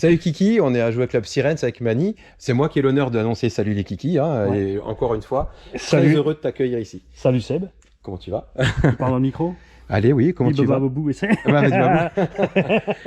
Salut Kiki, on est à jouer Club Sirens avec Mani. C'est moi qui ai l'honneur d'annoncer salut les Kiki. Hein, Ouais. Et encore une fois, Salut. très heureux de t'accueillir ici. Salut Seb, Comment tu vas? tu parles dans le micro. Allez, oui, comment tu vas? Bobou, et c'est. Ah bah, vas-y, Babou.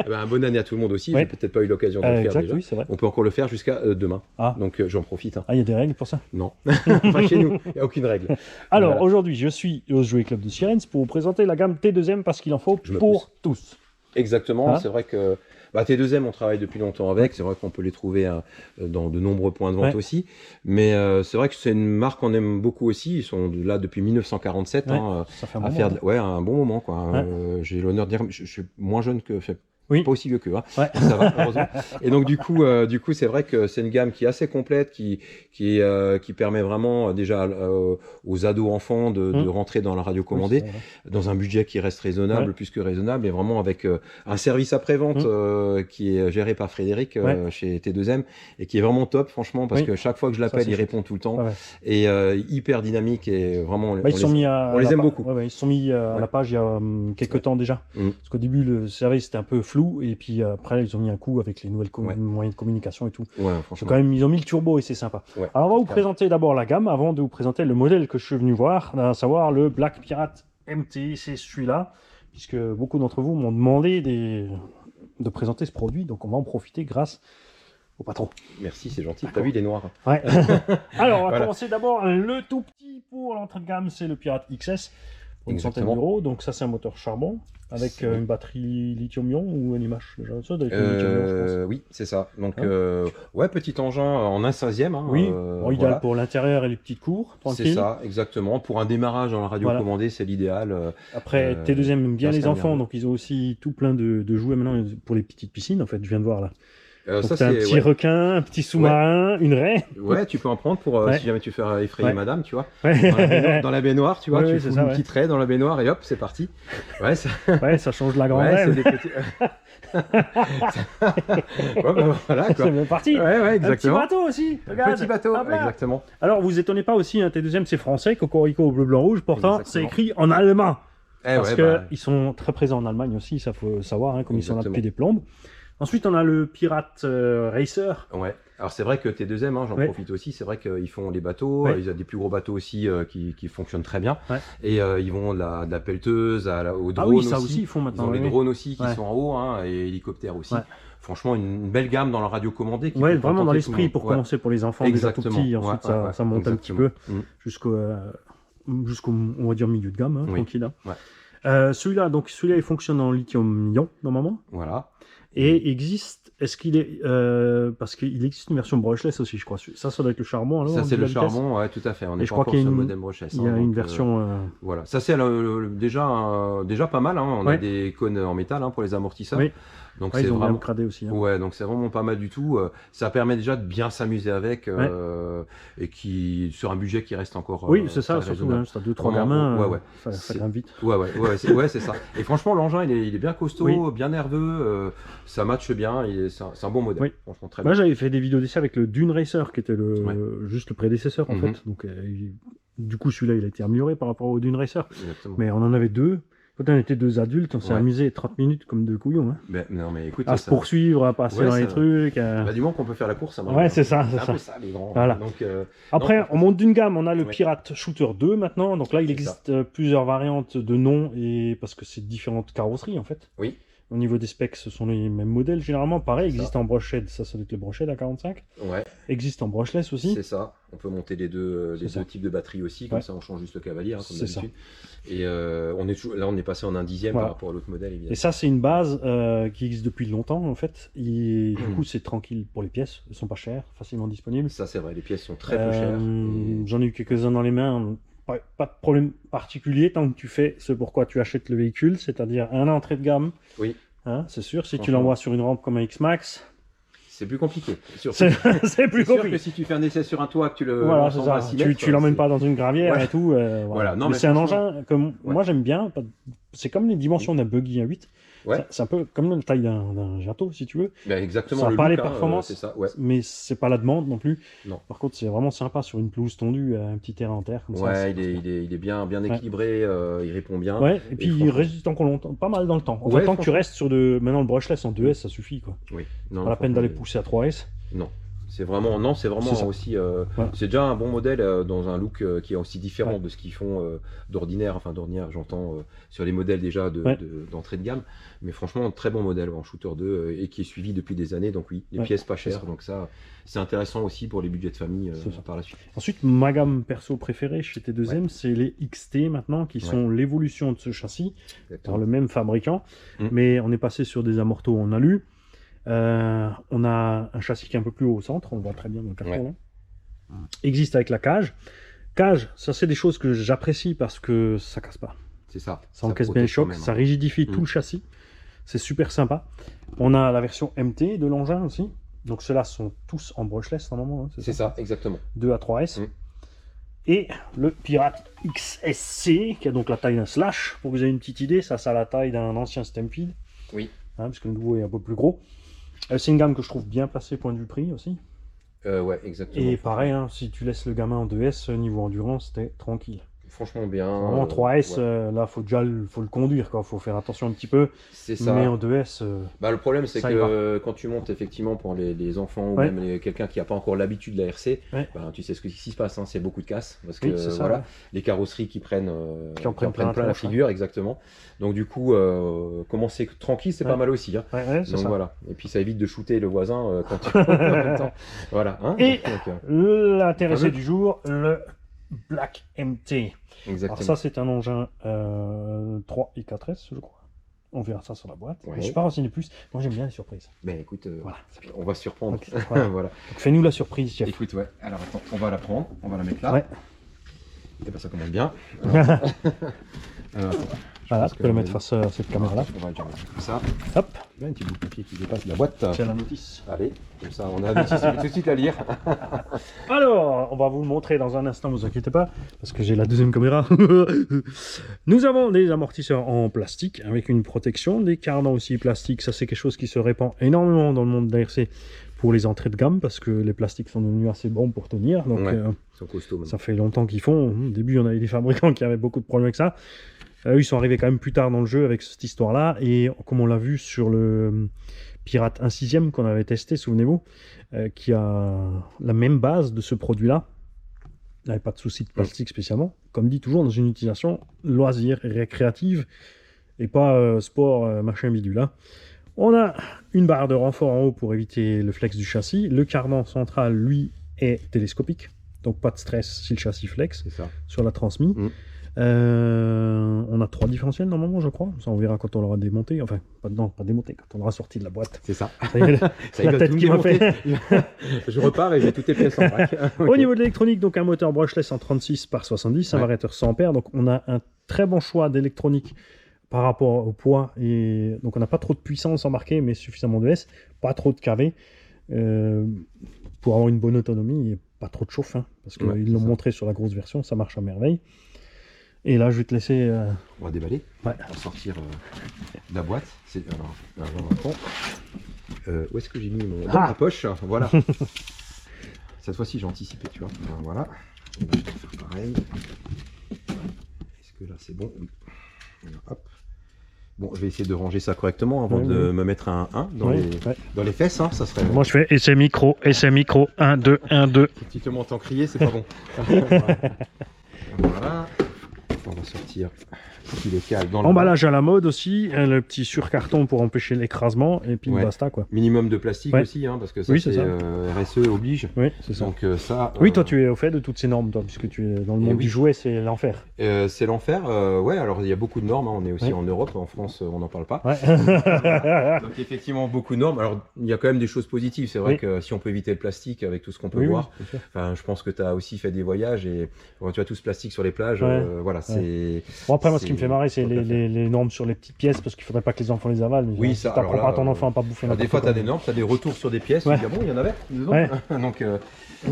Eh ben, bonne année à tout le monde aussi. Ouais. J'ai peut-être pas eu l'occasion de le faire Exact, déjà. oui, c'est vrai. On peut encore le faire jusqu'à demain. Ah. Donc j'en profite. Hein. Ah, il y a des règles pour ça. Non, enfin chez nous, il n'y a aucune règle. Alors, Voilà. aujourd'hui, je suis au Jouer Club de Sirens pour vous présenter la gamme T2M parce qu'il en faut Je me pour tous. Exactement, Hein c'est vrai que T2M, on travaille depuis longtemps avec, c'est vrai qu'on peut les trouver dans de nombreux points de vente aussi, mais c'est vrai que c'est une marque qu'on aime beaucoup aussi, ils sont là depuis 1947, Ouais, hein, ça fait un à moment, faire hein. ouais, un bon moment. Quoi. Ouais. J'ai l'honneur de dire, je suis moins jeune que... Oui. Pas aussi vieux qu'eux, hein. Ouais. Ça va, heureusement. Et donc du coup c'est vrai que c'est une gamme qui est assez complète, qui permet vraiment déjà aux ados enfants de rentrer dans la radio commandée, Oui, dans un budget qui reste raisonnable, Ouais. plus que raisonnable, et vraiment avec un service après-vente qui est géré par Frédéric chez T2M, et qui est vraiment top, franchement, parce Oui. que chaque fois que je l'appelle, c'est il chouette. répond tout le temps, Ouais. et hyper dynamique, et vraiment, Bah, ils sont mis on les aime beaucoup. Ouais, ils sont mis à la page il y a quelques temps déjà. Mm. Parce qu'au début, le service était un peu flou, et puis après, ils ont mis un coup avec les nouvelles Ouais. moyens de communication et tout. Ouais, C'est franchement. quand même, ils ont mis le turbo et c'est sympa. Ouais. Alors, on va vous Clairement. présenter d'abord la gamme avant de vous présenter le modèle que je suis venu voir, à savoir le Black Pirate MT. C'est celui-là, puisque beaucoup d'entre vous m'ont demandé de présenter ce produit, donc on va en profiter grâce au patron. Merci, c'est gentil. T'as vu, il est noir. Ouais. Alors, on va Voilà. commencer d'abord le tout petit pour l'entrée de gamme, c'est le Pirate XS. Pour une centaine Exactement. d'euros. Donc, ça, c'est un moteur charbon avec C'est- une batterie lithium-ion ou un IMH. Déjà, ça doit être une lithium-ion, je pense. Oui, c'est ça. Donc, Hein ouais, petit engin en 1/16e. Hein, Oui, bon, idéal voilà. pour l'intérieur et les petites cours, C'est tranquille. ça, exactement. Pour un démarrage dans la radio Voilà. commandée, c'est l'idéal. Après, Euh, T2M aime bien ça se les calme enfants, bien. donc ils ont aussi tout plein de jouets maintenant pour les petites piscines, en fait, je viens de voir là. Donc, Ça, t'as un c'est petit ouais. requin, un petit sous-marin, une raie. Ouais, tu peux en prendre pour Ouais. si jamais tu fais effrayer Ouais. madame, tu vois. Ouais, Dans la baignoire, tu vois, Ouais, tu ouais, fous c'est ça, une ouais. petite raie dans la baignoire et hop, c'est parti. Ouais, ça, ouais, ça change la grande ouais, c'est rêve. des petits. Ouais, bah, voilà C'est quoi. bien parti. Ouais, ouais, Un petit exactement. bateau aussi. Regarde. Petit bateau, Hop là. exactement. Alors, vous étonnez pas aussi, hein, T2M c'est français, Cocorico bleu, blanc, rouge, pourtant c'est Exactement. écrit en allemand. Eh Parce ouais, que bah, ils sont très présents en Allemagne aussi, ça faut savoir, hein, comme ils sont là Exactement. depuis des plombes. Ensuite, on a le Pirate Racer. ouais. Alors c'est vrai que T2M, hein, j'en Ouais. profite aussi, c'est vrai qu'ils font les bateaux, Ouais. ils ont des plus gros bateaux aussi qui fonctionnent très bien. Ouais. Et ils vont de la pelleteuse au drone Ah oui, ça aussi, ils font Ils maintenant. ont les oui. drones aussi qui Ouais. sont en haut, hein, et hélicoptères aussi. Ouais. Franchement, une belle gamme dans la radio commandée. Qui Ouais, peut vraiment dans contenter tout le l'esprit monde. pour Ouais. commencer pour les enfants déjà tout Exactement. petits, ensuite Ouais, ouais, ça monte un petit peu exactement. jusqu'au, on va dire, milieu de gamme, hein, Oui. tranquille. Hein. Ouais. Celui-là, il fonctionne en lithium-ion normalement. Voilà. Et existe, est-ce qu'il est, parce qu'il existe une version brushless aussi, je crois. Ça doit être le charbon. Alors, Ça, c'est vu le la vitesse. charbon, ouais, tout à fait. On Et n'est je pas crois encore qu'il y a sur le une- modem Brushless. Il y a hein, une donc, version. voilà. Ça, c'est déjà pas mal. Hein. On a Ouais. des cônes en métal hein, pour les amortisseurs. Oui. Donc, Ouais, c'est ils ont bien vraiment. gradé aussi. Hein. Ouais, donc c'est vraiment pas mal du tout. Ça permet déjà de bien s'amuser avec et qui sur un budget qui reste encore. Oui, c'est ça, très surtout. raisonnable. Hein, si t'as 2-3 Vraiment, gamins, ouais, ouais. Ça C'est- grimpe vite. Ouais, c'est ça. Et franchement, l'engin, il est bien costaud, Oui. bien nerveux. Ça matche bien. C'est un bon modèle. Oui. Franchement, très Moi, bien. j'avais fait des vidéos d'essai avec le Dune Racer, qui était juste le prédécesseur, en Mhm. fait. Donc, du coup, celui-là, il a été amélioré par rapport au Dune Racer. Exactement. Mais on en avait deux. Quand on était deux adultes, on s'est Ouais. amusé 30 minutes comme deux couillons. Hein. Non, mais écoute, À se ça- poursuivre, à passer Ouais, dans les ça- trucs. bah, du moment qu'on peut faire la course, ça marche. Ouais, bien. c'est ça, c'est un ça. peu ça, les grands. Voilà. Donc, Après, non, on monte d'une gamme. On a le Ouais. Pirate Shooter 2 maintenant. Donc là, il C'est existe plusieurs variantes de noms et parce que c'est différentes carrosseries en fait. Oui. Au niveau des specs, ce sont les mêmes modèles généralement. Pareil, C'est existe en brochette, ça doit être le brochette à 45. ouais, Existe en brushless aussi. c'est ça. On peut monter les deux C'est ça. types de batteries aussi, comme Ouais. ça on change juste le cavalier, hein, comme C'est ça. d'habitude. Et là, on est passé en 1/10 Voilà. par rapport à l'autre modèle, évidemment. Et ça, c'est une base qui existe depuis longtemps en fait. Et du coup, c'est tranquille pour les pièces. Elles sont pas chères, facilement disponibles. Ça, c'est vrai, les pièces sont très peu chères. et- J'en ai eu quelques-uns dans les mains. Pas de problème particulier tant que tu fais ce pourquoi tu achètes le véhicule, c'est-à-dire un entrée de gamme. Oui. Hein, c'est sûr, si tu Franchement. l'envoies sur une rampe comme un X-Max, C'est plus compliqué. Surtout- c'est c'est plus c'est sûr que compliqué. si tu fais un essai sur un toit, que tu le Voilà, lances c'est en ça. bas à 6 mètres, Tu l'emmènes c'est- pas dans une gravière Ouais. et tout. Voilà, non, mais mais c'est un franchement- engin que moi j'aime bien. c'est comme les dimensions d'un buggy 1.8. Ouais. C'est un peu comme la taille d'un Jato, si tu veux. Ben, exactement. Ça n'a le pas look, les performances, c'est ça. Ouais. mais c'est pas la demande non plus. Non. Par contre, c'est vraiment sympa sur une pelouse tondue, un petit terrain en terre. Comme ça, Ouais, il est bien équilibré, il répond bien. Ouais, et puis il résiste encore longtemps, pas mal dans le temps. En fait, tant que tu restes sur maintenant le brushless en 2S, ça suffit quoi. Oui. Non, pas la peine d'aller pousser à 3S. Non. C'est vraiment aussi. C'est déjà un bon modèle dans un look qui est aussi différent de ce qu'ils font d'ordinaire. Enfin, d'ordinaire, j'entends sur les modèles déjà d'entrée de gamme. Mais franchement, très bon modèle en Shooter 2 et qui est suivi depuis des années. Donc, oui, les pièces pas chères. Donc, ça, c'est intéressant aussi pour les budgets de famille par la suite. Ensuite, ma gamme perso préférée chez T2M, c'est les XT maintenant, qui sont l'évolution de ce châssis par le même fabricant. Mais on est passé sur des amortos en alu. On a un châssis qui est un peu plus haut au centre, on le voit très bien dans le carton là. Existe avec la cage. Cage, ça c'est des choses que j'apprécie parce que ça casse pas. C'est ça. Ça encaisse bien les chocs, ça rigidifie tout le châssis. C'est super sympa. On a la version MT de l'engin aussi. Donc ceux-là sont tous en brushless normalement. Hein, c'est ça, exactement. 2 à 3S. Et le Pirate XSC, qui a donc la taille d'un Slash. Pour que vous ayez une petite idée, ça a la taille d'un ancien Stampede. Oui. Hein, parce que le nouveau est un peu plus gros. C'est une gamme que je trouve bien placée point de vue prix aussi. Ouais, exactement. Et pareil, hein, si tu laisses le gamin en 2S, niveau endurance, t'es tranquille. Franchement bien. En 3S, là, faut le conduire, quoi. Faut faire attention un petit peu. C'est ça. Mais en 2S. Le problème, c'est que quand tu montes effectivement pour les enfants ou même quelqu'un qui n'a pas encore l'habitude de la RC, tu sais ce qui se passe, hein, c'est beaucoup de casse. Parce que les carrosseries qui prennent, en prennent plein la figure, exactement. Donc du coup, commencer tranquille, c'est pas mal aussi. Hein. Donc voilà. Et puis ça évite de shooter le voisin quand tu en même temps. Voilà. Hein. Et l'intéressé du jour, le Black MT. Exactement. Alors ça c'est un engin 3 et 4S je crois. On verra ça sur la boîte. Je ne suis pas renseigné plus. Moi j'aime bien les surprises. Ben écoute, on va se surprendre. Okay, voilà. Donc fais-nous la surprise, chef. Écoute, alors attends, on va la prendre, on va la mettre là. Ouais. Et ben ça commence bien. Voilà, tu peux la mettre face à cette caméra là. On va déjà mettre comme ça. Hop. Il y a un petit bout de papier qui dépasse de la boîte. C'est la notice. Allez, comme ça on a la notice, tout de suite à lire. Alors, on va vous le montrer dans un instant, ne vous inquiétez pas, parce que j'ai la deuxième caméra. Nous avons des amortisseurs en plastique avec une protection, des cardans aussi plastiques. Ça c'est quelque chose qui se répand énormément dans le monde de l'ARC pour les entrées de gamme, parce que les plastiques sont devenus assez bons pour tenir. Donc, ils sont costauds. Ça fait longtemps qu'ils font. Au début, on avait des fabricants qui avaient beaucoup de problèmes avec ça. Eux, ils sont arrivés quand même plus tard dans le jeu avec cette histoire-là. Et comme on l'a vu sur le Pirate 1/6 qu'on avait testé, souvenez-vous, qui a la même base de ce produit-là. Il n'avait pas de souci de plastique spécialement. Comme dit toujours, dans une utilisation loisir et récréative et pas sport, machin bidule. Là. On a une barre de renfort en haut pour éviter le flex du châssis. Le cardan central, lui, est télescopique. Donc pas de stress si le châssis flex sur la transmis. On a 3 différentiels normalement, je crois. Ça, on verra quand on l'aura démonté. Enfin, pas démonté, quand on l'aura sorti de la boîte. C'est ça. Ça y est, la tête qui m'a fait. Je repars et j'ai toutes les pièces en vrac. Au niveau de l'électronique, donc un moteur brushless en 36/70, un variateur 100 ampères. Donc on a un très bon choix d'électronique par rapport au poids. Et donc on n'a pas trop de puissance embarquée, mais suffisamment de S. Pas trop de kV. Pour avoir une bonne autonomie et pas trop de chauffe. Hein, parce qu'ils l'ont montré sur la grosse version, ça marche à merveille. Et là, je vais te laisser... On va déballer. On va sortir de la boîte. Où est-ce que j'ai mis mon... Dans ma poche. Voilà. Cette fois-ci, j'ai anticipé, tu vois. Voilà. Je vais faire pareil. Est-ce que là, c'est bon? Oui. Hop. Bon, je vais essayer de ranger ça correctement avant de me mettre un 1 dans les fesses. Hein, ça serait... Moi, je fais essai micro, 1, 2, 1, 2. Si tu te m'entends crier, c'est pas bon. Voilà. On va sortir les câbles dans emballage à la mode aussi, le petit surcarton pour empêcher l'écrasement et puis basta quoi. Minimum de plastique aussi, hein, parce que ça c'est RSE oblige. Oui, c'est ça. Donc ça. Oui, toi tu es au fait de toutes ces normes, toi, puisque tu es dans le monde du jouet, c'est l'enfer. C'est l'enfer. Ouais, alors il y a beaucoup de normes. Hein, on est aussi en Europe, en France, on n'en parle pas. Donc effectivement beaucoup de normes. Alors il y a quand même des choses positives. C'est vrai que si on peut éviter le plastique avec tout ce qu'on peut voir. Enfin, je pense que tu as aussi fait des voyages et quand tu as tout ce plastique sur les plages, voilà. c'est... Bon, après, moi, ce qui me fait marrer, c'est les normes sur les petites pièces, parce qu'il faudrait pas que les enfants les avalent. Mais oui, si t'apprends pas à ton enfant à pas bouffer des fois, tu as des normes, tu as des retours sur des pièces, tu dis, ah bon, il y en avait dedans. Ouais. Donc,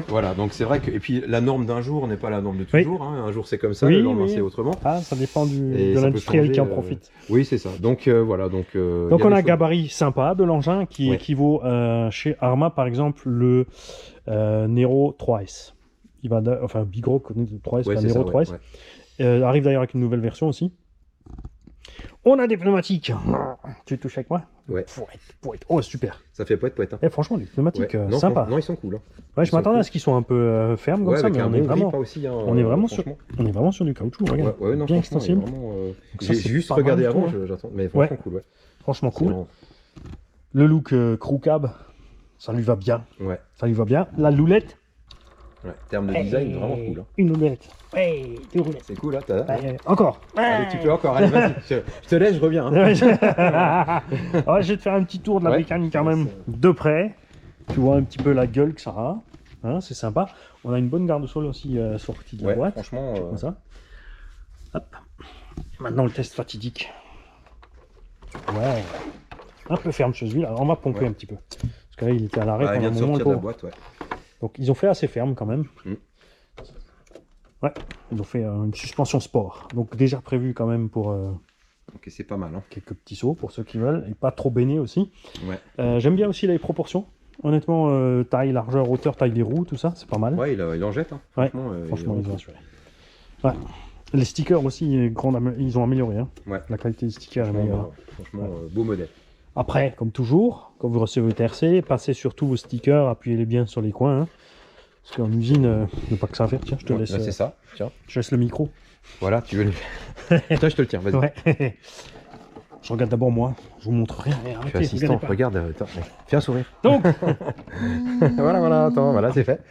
voilà, donc c'est vrai que... Et puis, la norme d'un jour n'est pas la norme de toujours. Oui. Hein. Un jour, c'est comme ça, Oui, le lendemain, oui. c'est autrement. Ah, ça dépend de l'industriel qui en profite. Oui, c'est ça. Donc, voilà. Donc on a un gabarit sympa de l'engin qui équivaut chez Arma, par exemple, le Nero 3S. Il va enfin, Bigro 3S, ouais, Nero 3S. Arrive d'ailleurs avec une nouvelle version aussi. On a des pneumatiques. Tu touches avec moi? Ouais. Pouette. Oh, super. Ça fait poète. Hein. Franchement, les pneumatiques, non, sympa. Non, ils sont cool. Hein. Ouais, je m'attendais à ce qu'ils soient un peu fermes comme ça, mais on est vraiment sur du caoutchouc. Regarde. Non, bien extensible. J'ai juste regardé avant, j'attends. Mais franchement cool. Franchement cool. Le look crew cab, ça lui va bien. Ouais. Ça lui va bien. La loulette. Ouais, terme de design, vraiment cool. Hein. Une roulette. Ouais, deux roulettes. C'est cool, là. Encore. Allez, tu peux encore. Allez, vas-y. Je te laisse, je reviens. Hein. Je vais te faire un petit tour de la mécanique quand même de près. Tu vois un petit peu la gueule que ça a. Hein, c'est sympa. On a une bonne garde-sol aussi sortie de la boîte. Franchement. Comme ça. Hop. Maintenant, le test fatidique. Ouais. Un peu ferme chez lui. On va pomper un petit peu. Parce que là, il était à l'arrêt pendant un moment. De la boîte, Donc ils ont fait assez ferme quand même. Ouais, ils ont fait une suspension sport. Donc déjà prévu quand même pour ok, c'est pas mal. Hein. Quelques petits sauts pour ceux qui veulent. Et pas trop béné aussi. Ouais. J'aime bien aussi les proportions. Honnêtement, taille, largeur, hauteur, taille des roues, tout ça, c'est pas mal. Ouais, il en jette. Hein. Franchement, ils ont assuré. Ouais. Les stickers aussi, ils ont amélioré. Hein. Ouais. La qualité des stickers est meilleure. Franchement, beau modèle. Après, comme toujours, quand vous recevez votre RC, passez sur tous vos stickers, appuyez-les bien sur les coins. Hein, parce qu'en usine, il n'y a pas que ça à faire. Tiens, je te laisse. C'est ça. Tiens. Je laisse le micro. Voilà, tu veux les. Tiens, je te le tiens, vas-y. Ouais. Je regarde d'abord moi, je vous montre rien. Je suis assistant, regarde. Attends, fais un sourire. Donc voilà, attends, voilà, c'est fait.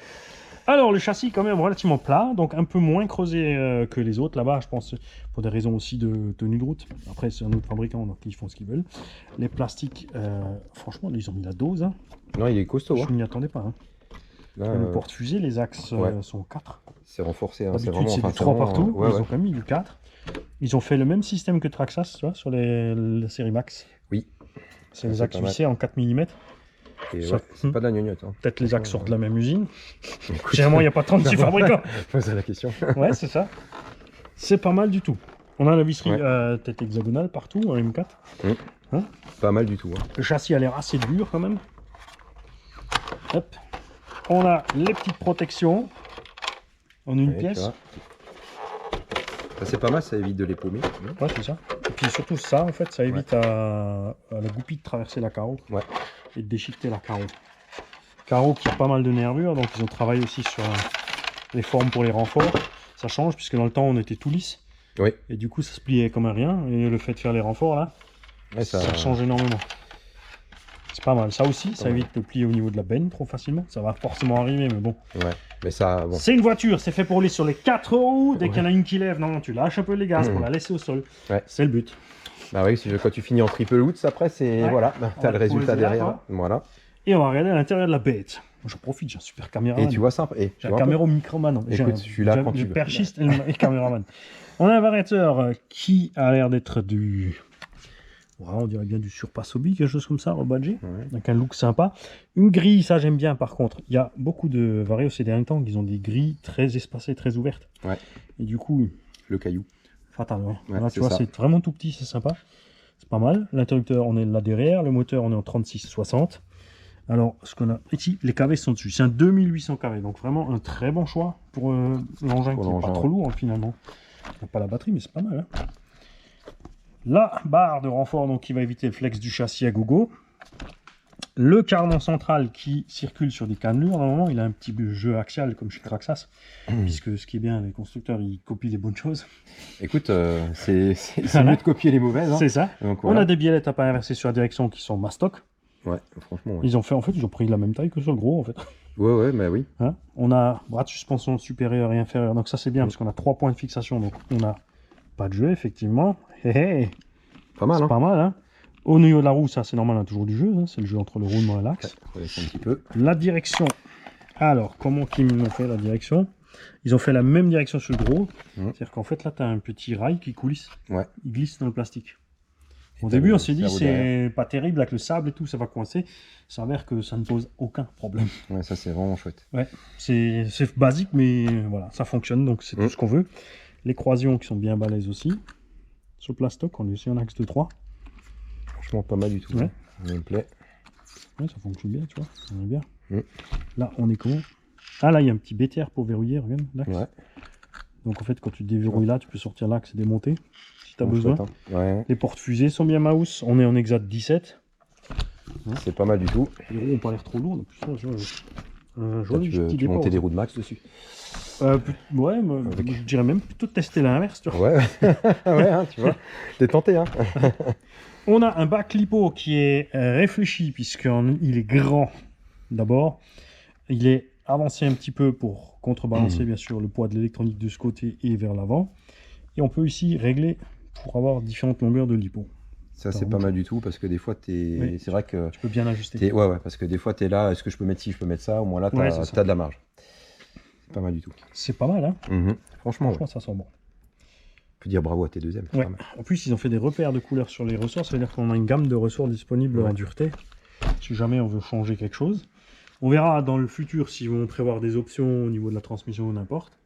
Alors, le châssis, quand même, relativement plat, donc un peu moins creusé que les autres là-bas, je pense, pour des raisons aussi de tenue de route. Après, c'est un autre fabricant, donc ils font ce qu'ils veulent. Les plastiques, franchement, ils ont mis la dose. Hein. Non, il est costaud. Je n'y attendais pas. Hein. Là, le porte-fusée, les axes sont 4. C'est renforcé. Hein, d'habitude, c'est du 3 partout. Ils ont quand même mis du 4. Ils ont fait le même système que Traxxas, tu vois, sur la série Max. Oui. C'est les axes vissés en 4 mm. C'est pas de la gnognotte. Hein. Peut-être les axes sortent de la même usine. Généralement, il n'y a pas 36 fabricants. C'est la question. Ouais, c'est ça. C'est pas mal du tout. On a la visserie tête hexagonale partout, en M4. Hein, pas mal du tout. Hein. Le châssis a l'air assez dur quand même. Hop. On a les petites protections en une pièce. C'est pas mal, ça évite de les paumer. Ouais, c'est ça. Et puis surtout ça, en fait, ça évite à la goupille de traverser la carreau et de déchiqueter la carreau. Carreau qui a pas mal de nervures, donc ils ont travaillé aussi sur les formes pour les renforts. Ça change, puisque dans le temps, on était tout lisse. Oui. Et du coup, ça se pliait comme un rien. Et le fait de faire les renforts, là, ça change énormément. C'est pas mal. Ça aussi, ça évite de plier au niveau de la benne trop facilement. Ça va forcément arriver, mais bon. Ouais, mais ça... Bon. C'est une voiture, c'est fait pour rouler sur les 4 roues. Dès qu'il y en a une qui lève, non, tu lâches un peu les gaz pour la laisser au sol. C'est le but. Bah oui, quand tu finis en triple hoots, après, c'est... Voilà, t'as le résultat derrière. Voilà. Et on va regarder à l'intérieur de la bête. J'en profite, j'ai un super caméraman. Et tu vois ça. J'ai un caméra microman. Écoute, je suis là quand tu veux. Perchiste et caméraman. On a un variateur qui a l'air d'être du... on dirait bien du Surpassobi, quelque chose comme ça, rebadgé, avec un look sympa. Une grille, ça j'aime bien par contre. Il y a beaucoup de varios ces derniers temps qui ont des grilles très espacées, très ouvertes. Ouais. Et du coup... Le caillou. Fatal, là, tu vois, c'est vraiment tout petit, c'est sympa. C'est pas mal. L'interrupteur, on est là derrière. Le moteur, on est en 36-60. Alors, ce qu'on a ici, les KV sont dessus. C'est un 2800 KV, donc vraiment un très bon choix pour l'engin qui n'est pas trop lourd finalement. Il n'y a pas la batterie, mais c'est pas mal. Hein. La barre de renfort donc, qui va éviter le flex du châssis à gogo. Le cardan central qui circule sur des cannelures. Normalement, il a un petit jeu axial comme chez Traxxas. Puisque ce qui est bien, les constructeurs, ils copient les bonnes choses. Écoute, c'est mieux de copier les mauvaises. Hein. C'est ça. Donc, on a des biellettes à pas inverser sur la direction qui sont mastoc. Ouais, franchement. Ils ont fait, en fait, ils ont pris la même taille que sur le gros, en fait. Ouais, mais oui. Hein, on a bras de suspension supérieur et inférieur. Donc ça, c'est bien parce qu'on a 3 points de fixation. Donc on a pas de jeu, effectivement. Pas mal, hein. Pas mal, hein. Au niveau de la roue, ça c'est normal, on a toujours du jeu, hein. C'est le jeu entre le roulement et l'axe. Un petit peu. La direction. Alors, comment qu'ils m'ont fait la direction? Ils ont fait la même direction sur le gros. C'est-à-dire qu'en fait, là, tu as un petit rail qui coulisse. Ouais. Il glisse dans le plastique. Au début, on s'est dit, c'est pas terrible avec le sable et tout, ça va coincer. Il s'avère que ça ne pose aucun problème. Ouais, ça, c'est vraiment chouette. Ouais, c'est basique, mais voilà, ça fonctionne, donc c'est tout ce qu'on veut. Les croisillons qui sont bien balèzes aussi. Sur le plastoc, on est aussi en axe de 3. Franchement, pas mal du tout. Ouais. Ça me plaît. Ouais, ça fonctionne bien, tu vois. On est bien. Là, on est comment? Ah, là, il y a un petit BTR pour verrouiller, regarde, l'axe. Ouais. Donc, en fait, quand tu déverrouilles là, tu peux sortir l'axe et démonter si tu as besoin. Chouette, hein. Ouais. Les portes fusées sont bien mouse. On est en Exat 17. C'est pas mal du tout. Les roues n'ont pas l'air trop lourdes. En plus, là, je vois, tu peux monter des roues de max dessus. Ouais, je dirais même plutôt tester l'inverse. Ouais, ouais, hein, tu vois. T'es tenté, hein. On a un bac lipo qui est réfléchi puisqu'il est grand d'abord. Il est avancé un petit peu pour contrebalancer bien sûr le poids de l'électronique de ce côté et vers l'avant. Et on peut ici régler pour avoir différentes longueurs de lipo. Ça c'est pas mal du tout parce que des fois c'est vrai que tu peux bien ajuster. Ouais, parce que des fois tu es là, est-ce que je peux mettre ci, je peux mettre ça, au moins là tu as de la marge. C'est pas mal du tout. C'est pas mal, hein. Franchement, ça sent bon. On peut dire bravo à tes deuxièmes. Ouais. En plus, ils ont fait des repères de couleurs sur les ressorts, ça veut dire qu'on a une gamme de ressorts disponibles en dureté, si jamais on veut changer quelque chose. On verra dans le futur s'ils vont prévoir des options au niveau de la transmission ou n'importe.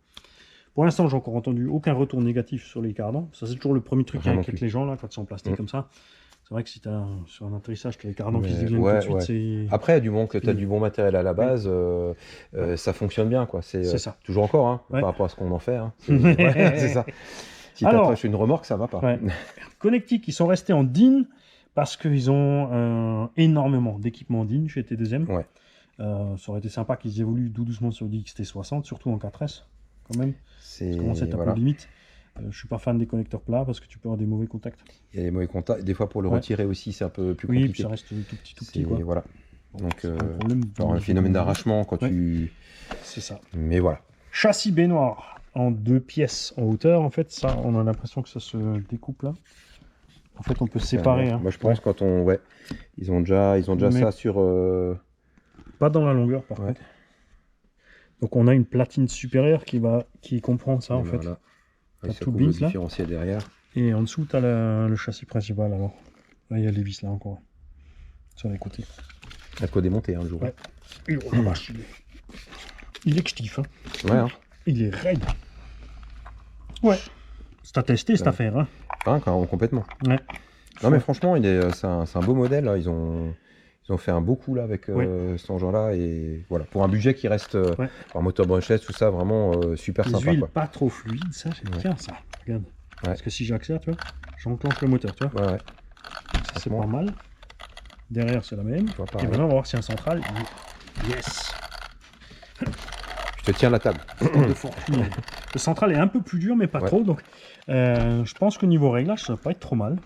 Pour l'instant, j'ai encore entendu aucun retour négatif sur les cardans. Ça, c'est toujours le premier truc qui inquiète les gens là, quand ils sont en plastique comme ça. C'est vrai que si tu as sur un atterrissage, tu as les cardans qui se déviennent tout de suite. C'est... Après, du moment que tu as du bon matériel à la base, ça fonctionne bien. C'est ça. Toujours encore, hein, par rapport à ce qu'on en fait. Hein. C'est ça. Si tu attaches une remorque, ça va pas. Connectics, ils sont restés en DIN parce qu'ils ont énormément d'équipements DIN chez T2M. Ça aurait été sympa qu'ils évoluent doucement sur du XT60, surtout en 4S quand même. Ça commence à être un peu limite. Je suis pas fan des connecteurs plats parce que tu peux avoir des mauvais contacts. Il y a des mauvais contacts. Des fois pour le retirer aussi, c'est un peu plus compliqué. Oui, puis ça reste tout petit. Quoi. Voilà. Donc un phénomène d'arrachement quand tu... C'est ça. Mais voilà. Châssis baignoire en 2 pièces en hauteur, en fait, ça, on a l'impression que ça se découpe là. En fait, on peut séparer. Hein. Moi, je pense quand on, ils ont déjà ça sur. Pas dans la longueur, par contre. Donc, on a une platine supérieure qui comprend ça, en fait. T'as tout le différentiel derrière. Et en dessous, t'as le châssis principal. Alors, là, il y a les vis là encore, sur les côtés. Il y a de quoi démonter le jour. Il est extif. Hein. Hein. Il est raide. Ouais. C'est à tester cette affaire. Hein. Complètement. Ouais. Non mais franchement, c'est un beau modèle. Là. Ils ont fait un beau coup là avec cet engin-là et voilà pour un budget qui reste un moteur branchless, tout ça vraiment super sympa. Les huiles pas trop fluides, ça c'est bien ça. Regarde. Parce que si j'accélère, tu vois, j'enclenche le moteur, tu vois. Ça c'est pas mal. Derrière c'est la même. Et maintenant on va voir si un central. Yes. Je te tiens la table. Le central est un peu plus dur, mais pas trop. Donc, je pense que niveau réglage, ça va pas être trop mal.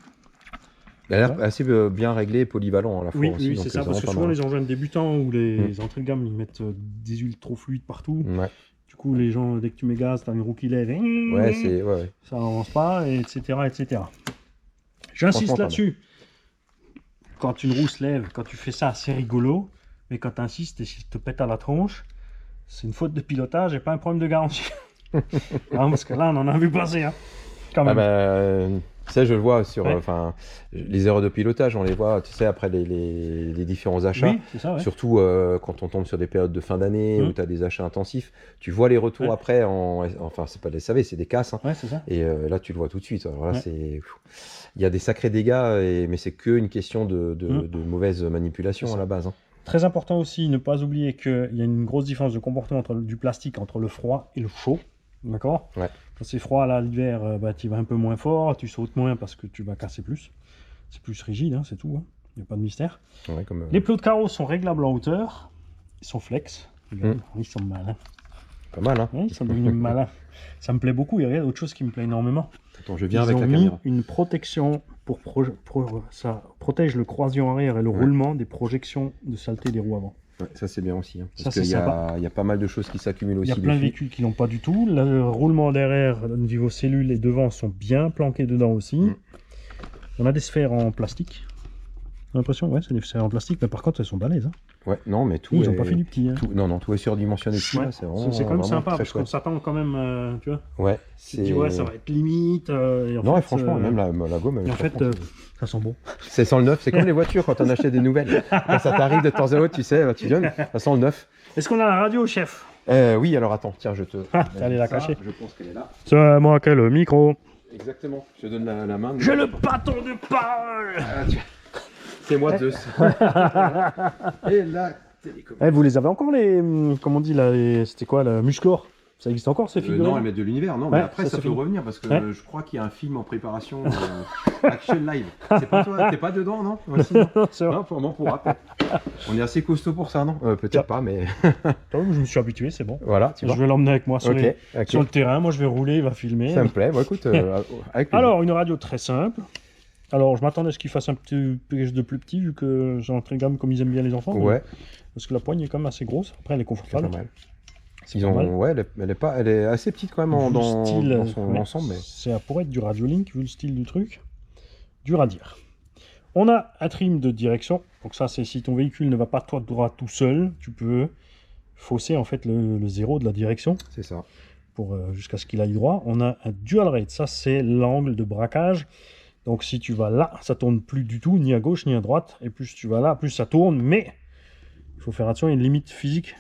Il a l'air assez bien réglé et polyvalent à la fois aussi. Oui, c'est ça. Parce que souvent, les engins débutants ou les entrées de gamme, ils mettent des huiles trop fluides partout. Du coup, les gens, dès que tu mets gaz, t'as une roue qui lève. Ça avance pas, etc. etc. J'insiste là-dessus. Quand une roue se lève, quand tu fais ça, c'est rigolo. Mais quand tu insistes et s'il te pète à la tronche, c'est une faute de pilotage et pas un problème de garantie. Parce que là, on en a vu passer. Hein, quand même. Ça, je le vois sur les erreurs de pilotage, on les voit, tu sais, après les différents achats. Oui, c'est ça, surtout quand on tombe sur des périodes de fin d'année où tu as des achats intensifs. Tu vois les retours après, enfin, c'est pas des SAV, c'est des casses. Hein, c'est ça. Et là, tu le vois tout de suite. Alors là, il y a des sacrés dégâts, mais c'est qu'une question de mauvaise manipulation à la base. Hein. Très important aussi, ne pas oublier qu'il y a une grosse différence de comportement du plastique entre le froid et le chaud. D'accord ? Quand c'est froid, là, l'hiver, tu vas un peu moins fort, tu sautes moins parce que tu vas casser plus. C'est plus rigide, hein, c'est tout. Hein. Il n'y a pas de mystère. Les plots de carreaux sont réglables en hauteur. Ils sont flex. Ils sont malins. Pas mal, hein. Ils sont devenus malins. Ça me plaît beaucoup. Il y a autre chose qui me plaît énormément. Attends, je viens avec la caméra. Une protection ça protège le croisillon arrière et le roulement des projections de saleté des roues avant. Ça c'est bien aussi, hein, parce qu'il y a pas mal de choses qui s'accumulent aussi. Il y a plein de véhicules qui n'ont pas du tout. Le roulement derrière, au niveau cellules et devant sont bien planqués dedans aussi. On a des sphères en plastique. J'ai l'impression, c'est des sphères en plastique, mais par contre elles sont balèzes. Hein. Ouais, non, mais tout. Ils n'ont pas fait du petit. Hein. Non, tout est surdimensionné ici. Ouais. C'est vraiment. C'est quand même sympa, parce chouette. qu'on s'attend quand même, tu vois. Ouais, Tu dis, ça va être limite. Et en non, fait, et franchement, même la gomme. Et en fait, ça sent bon. C'est sans le neuf. C'est comme les voitures quand on achète des nouvelles. Quand ça t'arrive de temps à autre, tu sais, tu donnes, ça sent le neuf. Est-ce qu'on a la radio, chef? Oui, alors attends, tiens, je te. Allez la cacher. Je pense qu'elle est là. C'est moi qui ai le micro. Exactement. Je te donne la main. J'ai le bâton de parole. C'est moi Zeus. Et là, vous les avez encore les. Comment on dit là, c'était quoi, le Musclor? Ça existe encore ces figurines? Non, elles mettent de l'univers, non, mais après ça peut revenir parce que je crois qu'il y a un film en préparation, Action Live. C'est pas toi, t'es pas dedans, non? Aussi, non, non, vraiment pour rappel. On est assez costaud pour ça, non? Peut-être pas, mais. Je me suis habitué, c'est bon. Voilà, je vais l'emmener avec moi sur le terrain, moi je vais rouler, il va filmer. Ça me plaît, bon écoute. Alors, une radio très simple. Alors, je m'attendais à ce qu'il fasse un petit peu de plus petit, vu que j'ai entré gamme comme ils aiment bien les enfants. Ouais. Parce que la poigne est quand même assez grosse, après elle est confortable. C'est pas mal. Ouais, elle est assez petite quand même dans son ensemble. Mais... Ça pourrait être du Radiolink, vu le style du truc. Dur à dire. On a un trim de direction. Donc ça, c'est si ton véhicule ne va pas droit tout seul, tu peux fausser en fait le zéro de la direction. C'est ça. Jusqu'à ce qu'il aille droit. On a un dual rate. Ça, c'est l'angle de braquage. Donc si tu vas là, ça tourne plus du tout, ni à gauche ni à droite. Et plus tu vas là, plus ça tourne. Mais il faut faire attention, il y a une limite physique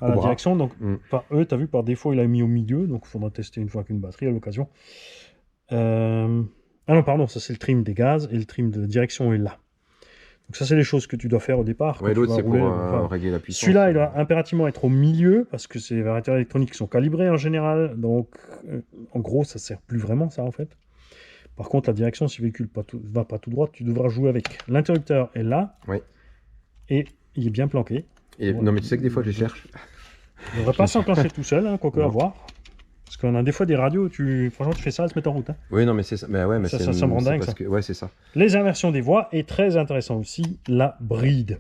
à la direction. Donc tu as vu, par défaut, il a mis au milieu. Donc il faudra tester une fois avec une batterie à l'occasion. Ah non, pardon, ça c'est le trim des gaz. Et le trim de la direction est là. Donc ça, c'est les choses que tu dois faire au départ. Ouais, l'autre, c'est pour régler la puissance. Celui-là, il doit impérativement être au milieu, parce que c'est les variateurs électroniques qui sont calibrés en général. Donc, en gros, ça ne sert plus vraiment, ça, en fait. Par contre, la direction, si le véhicule ne va pas tout droit, tu devras jouer avec. L'interrupteur est là. Oui. Et il est bien planqué. Non, mais tu sais que des fois, je les cherche. Il ne devrait pas s'enclencher tout seul, hein, quoique à voir. Parce qu'on a des fois des radios, franchement, tu fais ça, elles se mettent en route. Hein. Oui, non, mais c'est ça. Mais ouais, mais ça me rend dingue, ça. Ouais, c'est ça. Les inversions des voies, et très intéressant aussi, la bride.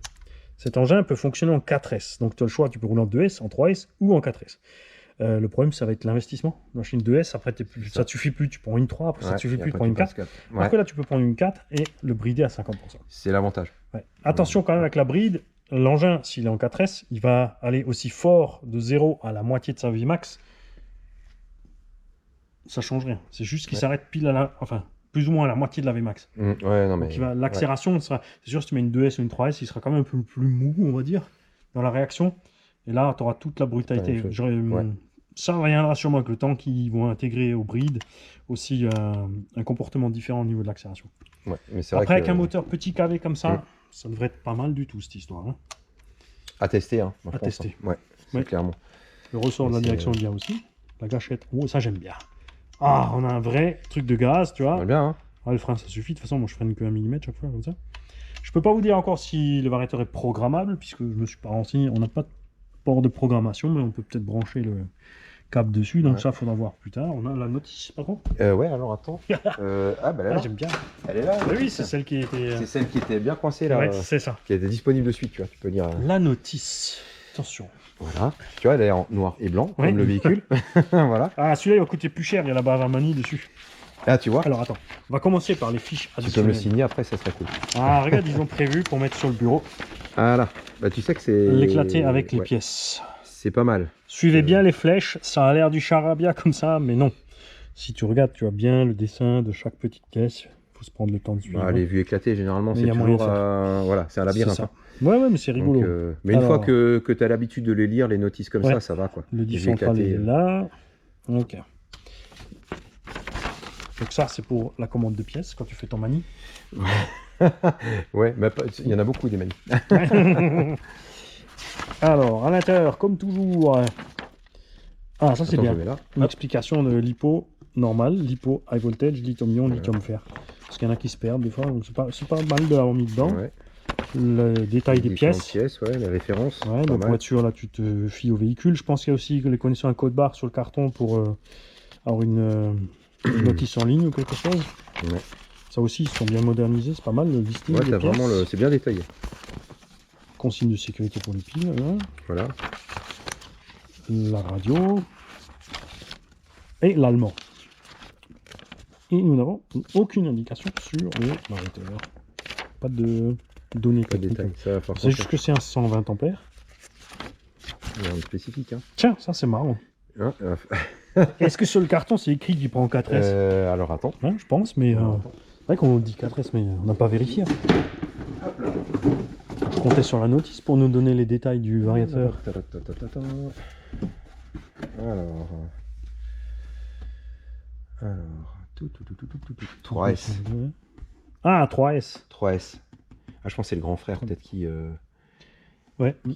Cet engin peut fonctionner en 4S. Donc, tu as le choix, tu peux rouler en 2S, en 3S ou en 4S. Le problème, ça va être l'investissement. Machine 2S, après, ça te suffit plus, tu prends une 3, après, ça te suffit plus, tu prends une 4. Alors que là, tu peux prendre une 4 et le brider à 50%. C'est l'avantage. Ouais. Attention quand même avec la bride, l'engin, s'il est en 4S, il va aller aussi fort de 0 à la moitié de sa vie max. Ça change rien. C'est juste qu'il s'arrête pile plus ou moins à la moitié de la Vmax. Ouais, non, mais... L'accélération, c'est sûr, si tu mets une 2S ou une 3S, il sera quand même un peu plus mou, on va dire, dans la réaction. Et là, tu auras toute la brutalité. Ça reviendra sûrement avec le temps qu'ils vont intégrer au bride aussi un comportement différent au niveau de l'accélération. Ouais, mais après, avec un moteur petit KV comme ça, ça devrait être pas mal du tout, cette histoire. Hein. À tester. Hein, à tester. Ouais, clairement. Le ressort de la direction est bien aussi. La gâchette, ça j'aime bien. Ah, on a un vrai truc de gaz, tu vois. C'est bien, hein. Le frein, ça suffit. De toute façon, moi, je freine que 1 mm chaque fois, comme ça. Je peux pas vous dire encore si le variateur est programmable, puisque je me suis pas renseigné. On n'a pas de port de programmation, mais on peut peut-être brancher le câble dessus. Donc ça, il faudra voir plus tard. On a la notice, par contre. Ouais, alors attends. Là. J'aime bien. Elle est là. Oui, c'est celle qui était... C'est celle qui était bien coincée, là. Ouais, c'est ça. Qui était disponible de suite, tu vois. Tu peux lire... La notice. Attention. Voilà. Tu vois, elle est en noir et blanc, comme le véhicule. Voilà. Ah, celui-là, il va coûter plus cher. Il y a la Bavamani dessus. Ah, tu vois. Alors, attends. On va commencer par les fiches additionnelles. Tu peux me le signer après, ça serait cool. Ah, regarde, ils ont prévu pour mettre sur le bureau. Voilà. Bah, tu sais que c'est... L'éclater avec les pièces. C'est pas mal. Suivez bien les flèches. Ça a l'air du charabia comme ça, mais non. Si tu regardes, tu as bien le dessin de chaque petite pièce. Il faut se prendre le temps de suivre. Les vues éclatées, généralement, c'est toujours... voilà, c'est un labyrinthe. Hein. Ouais, mais c'est rigolo. Donc, mais une fois que tu as l'habitude de les lire, les notices comme ça va, quoi. Le diff central est là. Ok. Donc ça, c'est pour la commande de pièces, quand tu fais ton mani. Ouais, mais il y en a beaucoup, des manis. Alors, à l'intérieur, comme toujours... Ah, ça c'est bien. Là. Une explication de l'hypo normal, l'hypo high voltage, lithium-ion, lithium-fer. Parce qu'il y en a qui se perdent des fois, donc c'est pas mal de l'avoir mis dedans. Ouais. Le détail des pièces. Les références. Ouais, donc voiture, là, tu te fies au véhicule. Je pense qu'il y a aussi les connaissances un code barre sur le carton pour avoir une notice en ligne ou quelque chose. Ouais. Ça aussi, ils sont bien modernisés, c'est pas mal le listing des pièces. C'est bien détaillé. Consigne de sécurité pour les piles. Là. Voilà. La radio. Et l'allemand. Et nous n'avons aucune indication sur le variateur. Pas de données Pas de détails. C'est juste que c'est un 120 ampères. Il y a un spécifique. Hein. Tiens, ça c'est marrant. Hein, Est-ce que sur le carton c'est écrit qu'il prend 4S alors attends. Hein, je pense, mais c'est vrai qu'on dit 4S, mais on n'a pas vérifié. Hop là. Je comptais sur la notice pour nous donner les détails du variateur. Alors, 3S. Ah, 3S. 3S. Ah, je pense que c'est le grand frère peut-être qui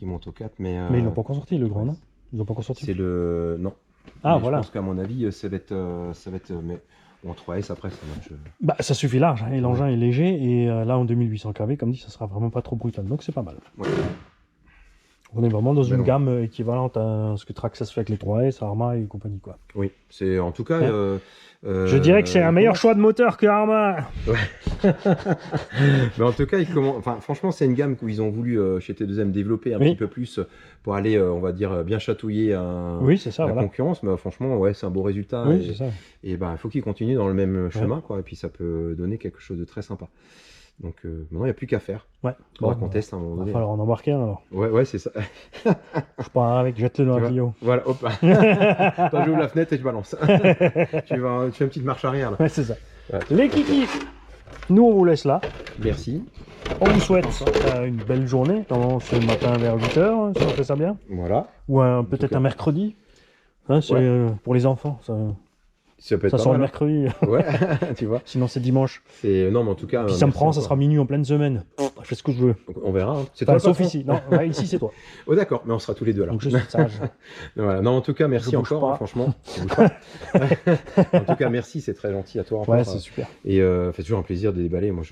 monte au 4, mais ils l'ont pas encore sorti, le grand, non? Ils l'ont pas encore sorti. C'est le... Non. Ah, mais voilà. je pense qu'à mon avis, ça va être mais en 3S après, ça marche. Bah, ça suffit large, hein, et l'engin est léger, et là en 2800 kV, comme dit, ça sera vraiment pas trop brutal, donc c'est pas mal. Ouais. On est vraiment dans une gamme équivalente à ce que Traxxas fait avec les 3S, Arrma et compagnie, quoi. Oui, c'est en tout cas... je dirais que c'est un meilleur choix de moteur que Arrma. Ouais. Mais en tout cas, franchement, c'est une gamme où ils ont voulu, chez T2M, développer un petit peu plus pour aller, on va dire, bien chatouiller la concurrence. Mais franchement, ouais, c'est un beau résultat. Oui, c'est ça. Et il faut qu'ils continuent dans le même chemin, quoi. Et puis ça peut donner quelque chose de très sympa. Donc maintenant, il n'y a plus qu'à faire. Ouais. Il faudra qu'on teste à un moment donné. Il va falloir en embarquer un alors. Ouais, c'est ça. Je pars avec, jette-le dans la Clio. Voilà, hop. Toi, j'ouvre la fenêtre et je balance. tu fais une petite marche arrière là. Ouais, c'est ça. Ouais. Les kikis, nous on vous laisse là. Merci. On vous souhaite une belle journée. Ce matin vers 8h, si on fait ça bien. Voilà. Ou peut-être un mercredi. Hein, pour les enfants. Ça peut être ça sort le mercredi. Ouais, tu vois. Sinon c'est dimanche. Non, mais en tout cas. Puis ça me prend, ça sera minuit en pleine semaine. Je fais ce que je veux. On verra. Hein. C'est toi sauf ici. Non, ici c'est toi. Oh d'accord, mais on sera tous les deux là. Donc je suis sage. Voilà. Non, en tout cas, merci encore, franchement. En tout cas, merci, c'est très gentil à toi. Ouais, c'est super. Et fait toujours un plaisir de déballer. Moi,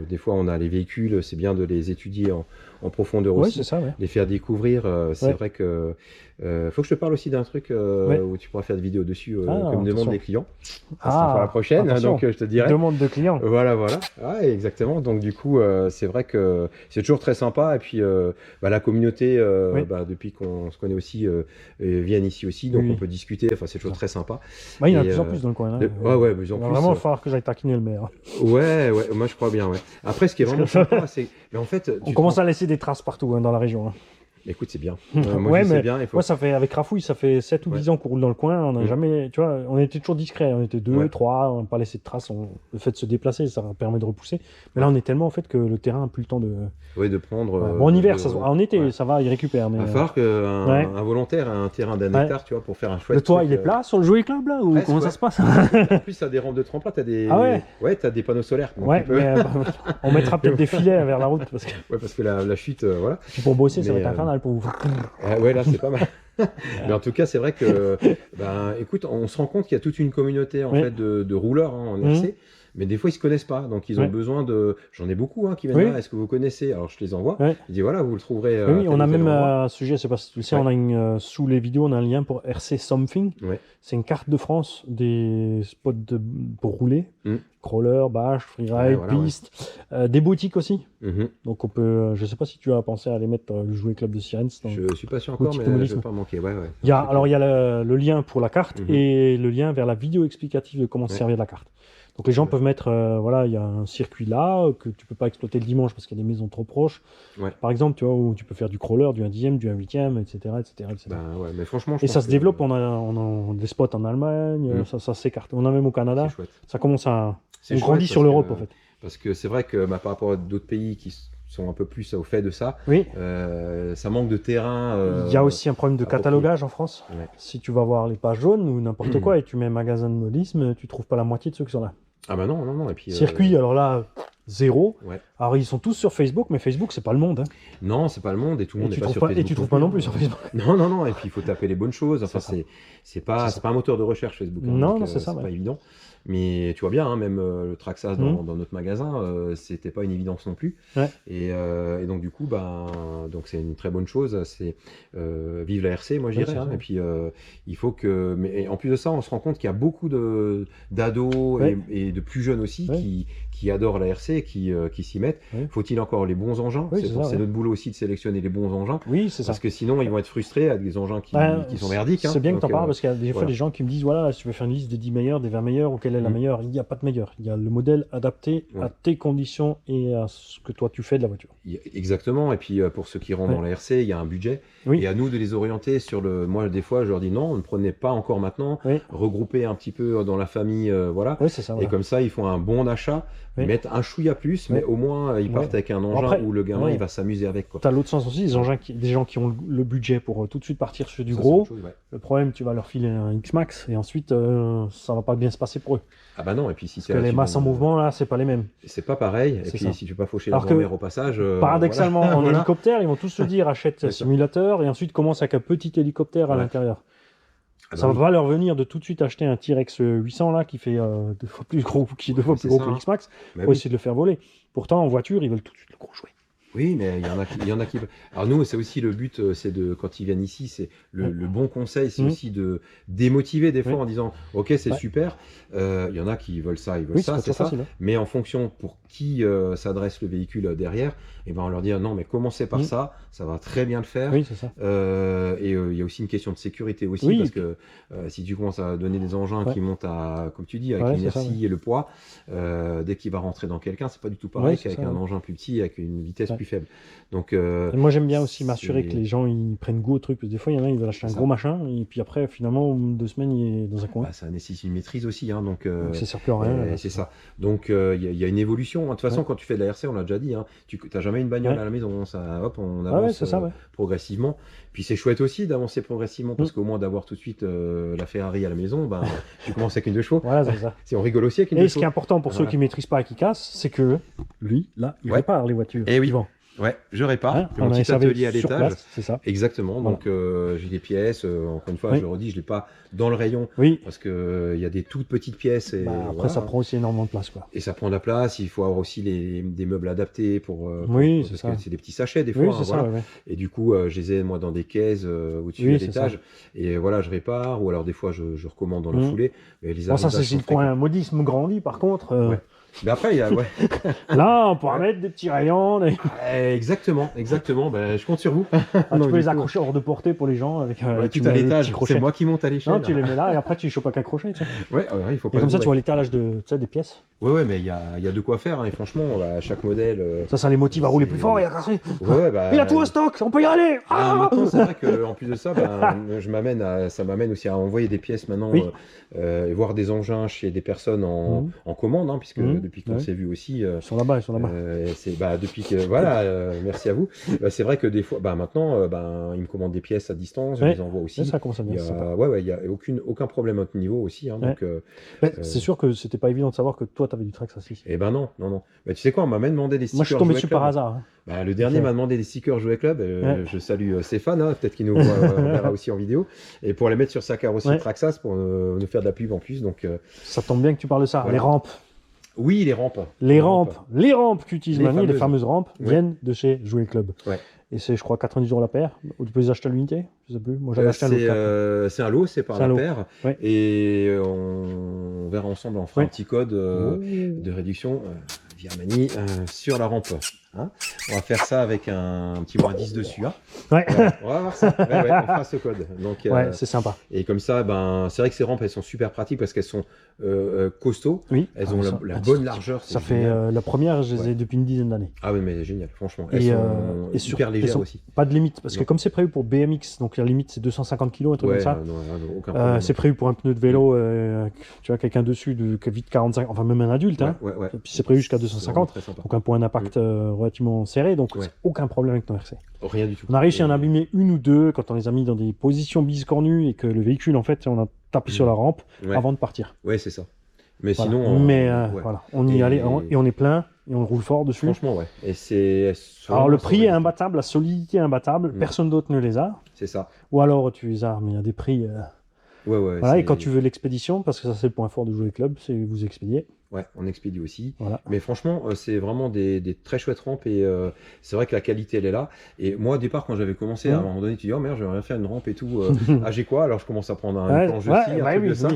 des fois, on a les véhicules, c'est bien de les étudier en profondeur aussi. Ouais, c'est ça, ouais. Les faire découvrir. C'est vrai que faut que je te parle aussi d'un truc où tu pourras faire des vidéos dessus, comme me demandent les clients. Ça sera pour la prochaine, donc je te dirai. Demande de clients. Voilà. Ah, exactement. Donc du coup, c'est vrai que c'est toujours très sympa. Et puis la communauté, depuis qu'on se connaît aussi, viennent ici aussi, donc on peut discuter. Enfin, c'est toujours très sympa. Il y en a de plus en plus dans le coin. Ouais, de plus en plus. Il va vraiment falloir que j'aille taquiner le maire. Ouais, moi je crois bien. Ouais. Après, ce qui est vraiment sympa, c'est, mais en fait, on commence à laisser des traces partout dans la région. Écoute, c'est bien. Moi, c'est bien. Moi, ça fait, avec Rafouille, ça fait 7 ou 10 ans qu'on roule dans le coin. On n'a jamais, tu vois, on était toujours discret. On était 2, 3, on n'a pas laissé de traces. Le fait de se déplacer, ça permet de repousser. Mais là, on est tellement en fait que le terrain n'a plus le temps de. Oui, de prendre. Bon, en hiver, ça se voit. En été, ça va, il récupère. Mais... Il va falloir qu'un volontaire ait un terrain d'1 hectare, tu vois, pour faire un chouette. Le toit, il est plat sur le Jouet Club, là, ou comment ça se passe? En plus, t'as des rampes de tremplin, t'as des. Ah ouais. Ouais, t'as des panneaux solaires. Ouais, mais on mettra peut-être des filets vers la route. Parce que la chute, voilà. Puis pour bosser, ça va être infernal pour vous. Ouais, là, c'est pas mal. Mais en tout cas, c'est vrai que, écoute, on se rend compte qu'il y a toute une communauté en fait de rouleurs en RC, mais des fois ils se connaissent pas, donc ils ont besoin de. J'en ai beaucoup qui viennent là. Est-ce que vous connaissez? Alors je les envoie. Je dis voilà, vous le trouverez. Oui, on a même un sujet, je sais pas si tu le sais, on a sous les vidéos, on a un lien pour RC Something. C'est une carte de France des spots pour rouler. Crawler, bâche, freeride, piste, des boutiques aussi. Donc on peut, je sais pas si tu as pensé à aller mettre le Jouet Club de Sirens. Je suis pas sûr encore, mais je vais pas manquer. Il y a le lien pour la carte et le lien vers la vidéo explicative de comment se servir de la carte. Donc les gens peuvent mettre, il y a un circuit là que tu peux pas exploiter le dimanche parce qu'il y a des maisons trop proches. Par exemple, tu vois, où tu peux faire du crawler, du 1/10e, du 1/8e, etc. Mais franchement, et ça se développe, on a des spots en Allemagne, ça s'écarte. On a même au Canada. Ça commence à... On grandit sur l'Europe en fait. Parce que c'est vrai que par rapport à d'autres pays qui sont un peu plus au fait de ça, ça manque de terrain. Il y a aussi un problème de catalogage en France. Si tu vas voir les pages jaunes ou n'importe quoi et tu mets magasin de modisme, tu trouves pas la moitié de ceux qui sont là. Ah bah non. Et puis, circuit, alors là, zéro. Alors ils sont tous sur Facebook, mais Facebook c'est pas le monde. Non, c'est pas le monde et tout le monde n'est pas sur Facebook. Et tu trouves pas non plus sur Facebook. Non. Et puis il faut taper les bonnes choses. Enfin, c'est pas un moteur de recherche Facebook. Non, c'est ça. C'est pas évident. Mais tu vois bien, même le Traxxas dans notre magasin, c'était pas une évidence non plus. Et donc du coup, donc c'est une très bonne chose. C'est vive la RC, moi je dirais. Et puis il faut que, mais en plus de ça, on se rend compte qu'il y a beaucoup d'ados et de plus jeunes aussi qui adorent la RC RC qui s'y mettent. Faut-il encore les bons engins? C'est notre boulot aussi de sélectionner les bons engins. Oui, c'est ça. Parce que sinon, ils vont être frustrés avec des engins qui sont merdiques. C'est bien que tu en parles, parce qu'il y a des fois des gens qui me disent, voilà, si tu veux faire une liste des 10 meilleurs, des 20 meilleurs, ou quelle est la meilleure, il n'y a pas de meilleur. Il y a le modèle adapté à tes conditions et à ce que toi tu fais de la voiture. Exactement. Et puis pour ceux qui rentrent dans la RC, il y a un budget. Et à nous de les orienter sur le... Moi, des fois, je leur dis non, ne prenez pas encore maintenant. Regrouper un petit peu dans la famille, voilà. C'est ça, et comme ça, ils font un bon achat, ils mettent un chouïa plus, mais au moins, ils partent avec un engin où le gamin, il va s'amuser avec. Tu as l'autre sens aussi, des gens qui ont le budget pour tout de suite partir sur du gros. Le problème, tu vas leur filer un X-Max et ensuite, ça va pas bien se passer pour eux. Ah bah non, et puis si parce que les masses en mouvement, là, c'est pas les mêmes. C'est pas pareil, et puis si tu veux pas faucher la grand-mère au passage... paradoxalement, en hélicoptère, ils vont tous se dire, achète un simulateur, et ensuite commence avec un petit hélicoptère à l'intérieur. Ça va leur venir de tout de suite acheter un T-Rex 800 là, qui fait 2 fois plus gros, que le X-Max, pour essayer de le faire voler. Pourtant, en voiture, ils veulent tout de suite le gros jouet. Oui, mais il y en a qui... Alors nous, c'est aussi le but, c'est de, quand ils viennent ici, c'est le bon conseil, c'est aussi de démotiver des fois en disant, ok, c'est super, il y en a qui veulent ça, c'est ça, facile, mais en fonction pour qui s'adresse le véhicule derrière, et ben on leur dit, non, mais commencez par ça va très bien le faire. Oui, c'est ça. Et il y a aussi une question de sécurité aussi, parce que si tu commences à donner des engins qui montent à, comme tu dis, avec l'inertie et le poids, dès qu'il va rentrer dans quelqu'un, c'est pas du tout pareil qu'avec un engin plus petit, avec une vitesse plus faible. Donc, moi j'aime bien aussi m'assurer que les gens ils prennent goût au truc, parce que des fois il y en a, ils veulent acheter un gros machin, et puis après finalement 2 semaines il est dans un coin. Ça nécessite une maîtrise aussi, hein, donc ça sert plus à rien. C'est ça. Donc il y a une évolution. De toute façon, quand tu fais de la RC, on l'a déjà dit, hein, tu n'as jamais une bagnole à la maison, on avance progressivement. Puis c'est chouette aussi d'avancer progressivement, parce qu'au moins d'avoir tout de suite la Ferrari à la maison, tu commences avec une 2 chevaux. Voilà, c'est ça. Si on rigole aussi avec une 2 chevaux. Et ce qui est important pour ceux qui ne maîtrisent pas et qui cassent, c'est que lui, là, il répare les voitures. Et oui. Ouais, je répare. J'ai mon petit atelier à l'étage. C'est ça. Exactement. Donc j'ai des pièces. Encore une fois, je le redis, je l'ai pas dans le rayon, parce que il y a des toutes petites pièces. Et après, ça prend aussi énormément de place, quoi. Et ça prend de la place. Il faut avoir aussi des meubles adaptés parce que c'est des petits sachets des fois. Et du coup, je les ai moi dans des caisses au-dessus à l'étage. Et voilà, je répare. Ou alors des fois, je recommande dans la foulée. Mais les ça, c'est le coin modisme grandi, par contre. Mais après, il y a... Là, on pourra mettre des petits rayons. Exactement. Je compte sur vous. Tu peux les accrocher hors de portée pour les gens. Avec, tout à l'étage. C'est moi qui monte à l'échelle. Non, tu les mets là et après tu chopes avec un crochet. Il faut pas. Et comme ça, tu vois l'étalage des pièces. Ouais, mais il y a de quoi faire. Et franchement, chaque modèle. Ça les motive à rouler plus fort et à casser. Il a tout au stock, on peut y aller. Maintenant, c'est vrai qu'en plus de ça, ça m'amène aussi à envoyer des pièces maintenant et voir des engins chez des personnes en commande, puisque depuis qu'on s'est vu aussi. Ils sont là-bas. Depuis que merci à vous. C'est vrai que des fois, maintenant, ils me commandent des pièces à distance, je les envoie aussi. Ça commence à bien. Il y a aucun problème à notre niveau aussi. Donc, c'est sûr que c'était pas évident de savoir que toi, tu avais du Traxxas ici. Eh ben non. Tu sais quoi, on m'a même demandé des stickers. Moi, je suis tombé dessus par hasard. Le dernier m'a demandé des stickers Jouet Club. Je salue Stéphane, peut-être qu'il nous verra aussi en vidéo, et pour les mettre sur sa carrosserie Traxxas pour nous faire de la pub en plus. Donc ça tombe bien que tu parles de ça. Les rampes. Oui, les rampes. Les rampes qu'utilise Mani, les fameuses rampes, viennent de chez Jouet Club. Et c'est, je crois, 90 € la paire. Ou tu peux les acheter à l'unité, je sais plus. Moi, j'avais acheté un lot. C'est un lot, c'est pas la paire. Et on verra ensemble, on fera un petit code de réduction via Mani sur la rampe. On va faire ça avec un petit moins 10 dessus. On va voir ça. On fera ce code. Donc, c'est sympa. Et comme ça, c'est vrai que ces rampes, elles sont super pratiques parce qu'elles sont costauds. Elles ont la bonne largeur. Ça fait la première, je les ai depuis une dizaine d'années. Ah oui, mais génial, franchement. Elles sont super légères aussi. Pas de limite, parce que comme c'est prévu pour BMX, donc la limite c'est 250 kg, un truc comme ça. Aucun problème. C'est prévu pour un pneu de vélo, tu vois, quelqu'un dessus qui vite 45, enfin même un adulte. Et puis c'est prévu jusqu'à 250. Donc un point d'impact relativement serré, donc aucun problème avec nos RC. Rien du tout. On a réussi à en abîmer une ou deux quand on les a mis dans des positions biscornues et que le véhicule, en fait, on a tapé sur la rampe avant de partir. Ouais, c'est ça. Mais voilà. Sinon, voilà, on y allait et on est plein et on roule fort dessus. Franchement, Et c'est. Alors le prix est imbattable, la solidité est imbattable, personne d'autre ne les a. C'est ça. Ou alors tu les as, mais il y a des prix. Voilà, et quand tu veux l'expédition, parce que ça c'est le point fort de Jouet Club, c'est vous expédier. Ouais, on expédie aussi. Voilà. Mais franchement, c'est vraiment des très chouettes rampes et c'est vrai que la qualité, elle est là. Et moi, au départ, quand j'avais commencé, à un moment donné, tu dis, oh merde, j'aimerais bien faire une rampe et tout. J'ai quoi? Alors, je commence à prendre un planche de scie, un truc de ça.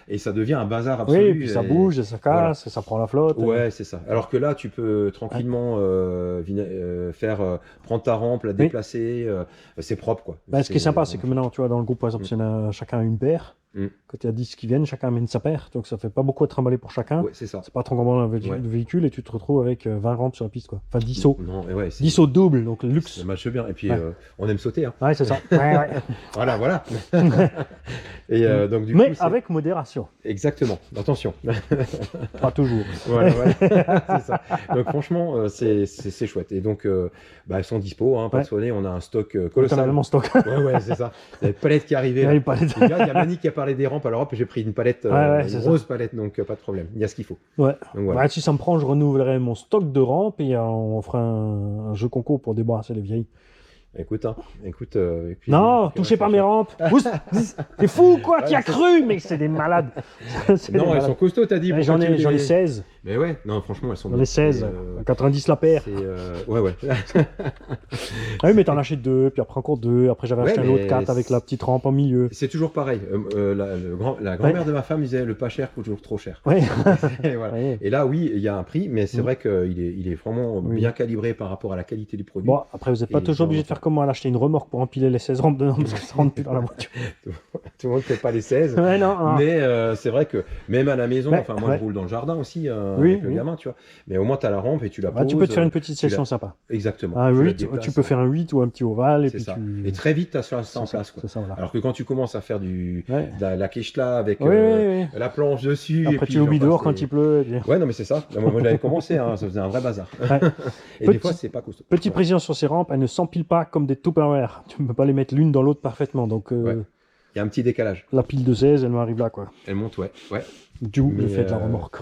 et ça devient un bazar absolu. Oui, et puis ça bouge, et ça casse, et ça prend la flotte. Ouais, c'est ça. Alors que là, tu peux tranquillement prendre ta rampe, la déplacer, c'est propre, quoi. Bah, ce qui est sympa, c'est que maintenant, tu vois, dans le groupe, par exemple, si on a chacun une paire, quand il y a 10 qui viennent, chacun amène sa paire, donc ça fait pas beaucoup à trimballer pour chacun. Ouais, c'est ça. C'est pas trop grand le véhicule, et tu te retrouves avec 20 rampes sur la piste, quoi. Enfin, 10 sauts. Non, 10 sauts double, donc le luxe. Ça marche bien. Et puis, on aime sauter, hein. Ouais, c'est ça. Ouais. Voilà. Et donc, du Mais coup, avec modération. Exactement. Attention. Pas toujours. Voilà. C'est ça. Donc, franchement, c'est chouette. Et donc, elles sont dispo, hein, pas de soigner. On a un stock colossal. On a vraiment stock. Ouais, c'est ça. Il y a une palette qui est arrivée. Il y a Mani qui a parlé des rampes à l'Europe. J'ai pris une palette, une grosse palette, donc pas de problème. Il y a ce qu'il faut. Ouais. Donc, voilà. Si ça me prend, je renouvellerai mon stock de rampes et on fera un jeu concours pour débarrasser les vieilles. Écoute. Non, touchez pas mes rampes. T'es fou, quoi? T'y as cru? Mais c'est des malades. Non, elles sont costauds, t'as dit. J'en ai 16. Mais ouais, non, franchement, elles sont bien. J'en ai 16. 90 la paire. Ouais. Ah oui, mais t'en achètes 2, puis après encore 2. Après, j'avais acheté un autre 4 avec la petite rampe en milieu. C'est toujours pareil. La grand-mère de ma femme disait le pas cher coûte toujours trop cher. Ouais. Et, voilà. Et là, oui, il y a un prix, mais c'est vrai qu'il est vraiment bien calibré par rapport à la qualité du produit. Bon, après, vous n'êtes pas toujours obligé de faire comme moi, d'acheter une remorque pour empiler les 16 rampes dedans, parce que ça rentre plus dans la voiture. Tout le monde ne fait pas les 16. Ouais, non. Mais c'est vrai que même à la maison, moi je roule dans le jardin aussi avec le gamin, tu vois. Mais au moins tu as la rampe et tu la poses. Tu peux te faire une petite session sympa. Exactement. Un 8, tu peux faire un 8 ou un petit ovale. Et très vite tu as ça en place. Quoi. Ça, voilà. Alors que quand tu commences à faire de la Keshla avec la planche dessus. Après tu l'oublies dehors quand il pleut. Ouais, non, mais c'est ça. Moi j'avais commencé, ça faisait un vrai bazar. Et des fois c'est pas costaud. Petite précision sur ces rampes, elles ne s'empilent pas comme des Tupperware. Tu ne peux pas les mettre l'une dans l'autre parfaitement. Donc, il y a un petit décalage. La pile de 16, elle m'arrive là, quoi. Elle monte, ouais. Du le fait de la remorque.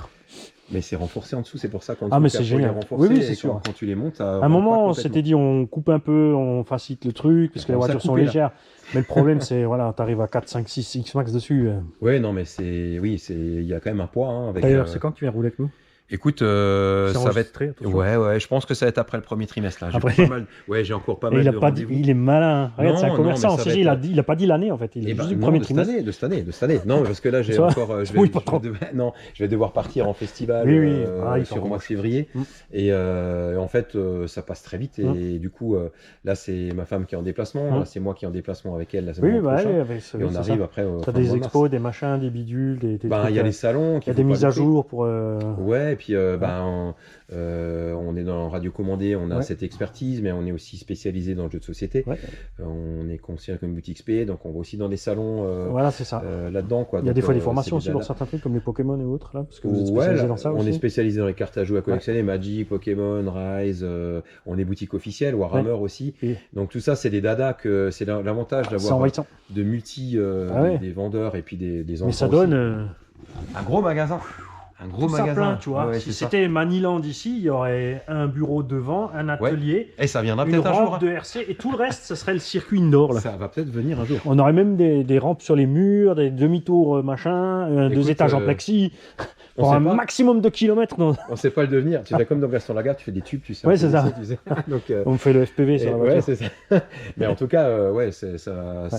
Mais c'est renforcé en dessous, c'est pour ça quand mais c'est génial. Oui, c'est sûr. Quand tu les montes, à un moment, on s'était dit, on coupe un peu, on facilite le truc, parce que les voitures sont légères. Mais le problème, c'est, tu arrives à 4, 5, 6 X-Max dessus. Ouais, non, mais il y a quand même un poids. Hein, d'ailleurs, c'est quand tu viens rouler avec nous? Écoute, ça va être. Ouais, je pense que ça va être après le premier trimestre. Là. J'ai encore pas mal de rendez-vous. Il est malin. Regarde, c'est un commerçant. Il a pas dit l'année en fait. Il a juste dit le premier trimestre. De cette année. Non, parce que là, j'ai encore. Je vais devoir partir en festival sur le mois de février. Et en fait, ça passe très vite. Et du coup, là, c'est ma femme qui est en déplacement. Là, c'est moi qui est en déplacement avec elle. Oui, et on arrive après. T'as des expos, des machins, des bidules. Il y a les salons. Il y a des mises à jour pour. Ouais. Puis on est dans radio commandé, on a cette expertise, mais on est aussi spécialisé dans le jeu de société. On est considéré comme boutique SP, donc on va aussi dans des salons voilà, c'est ça. là-dedans. Il y a des fois des formations aussi pour certains trucs comme les Pokémon et autres, là, parce que vous êtes spécialisé dans ça aussi. On est spécialisé dans les cartes à jouer à collectionner, Magic, Pokémon, Rise, on est boutique officielle, Warhammer aussi. Donc tout ça, c'est des dadas, c'est l'avantage d'avoir de multi des vendeurs et puis des enfants. Mais ça donne un gros magasin. Un gros magasin, plein, tu vois. Si c'était Maniland ici, il y aurait un bureau devant, un atelier, et ça viendra une peut-être un jour. Rampe de RC, et tout le reste, ce serait le circuit indoor. Là. Ça va peut-être venir un jour. On aurait même des rampes sur les murs, des demi-tours machin, 2 étages en plexi, pour un maximum de kilomètres. On ne sait pas le devenir. Tu fais comme dans Gaston Lagaffe, tu fais des tubes, tu sais. Ouais, c'est ça. Donc, on fait le FPV sur la voiture. Ouais, c'est ça. Mais en tout cas,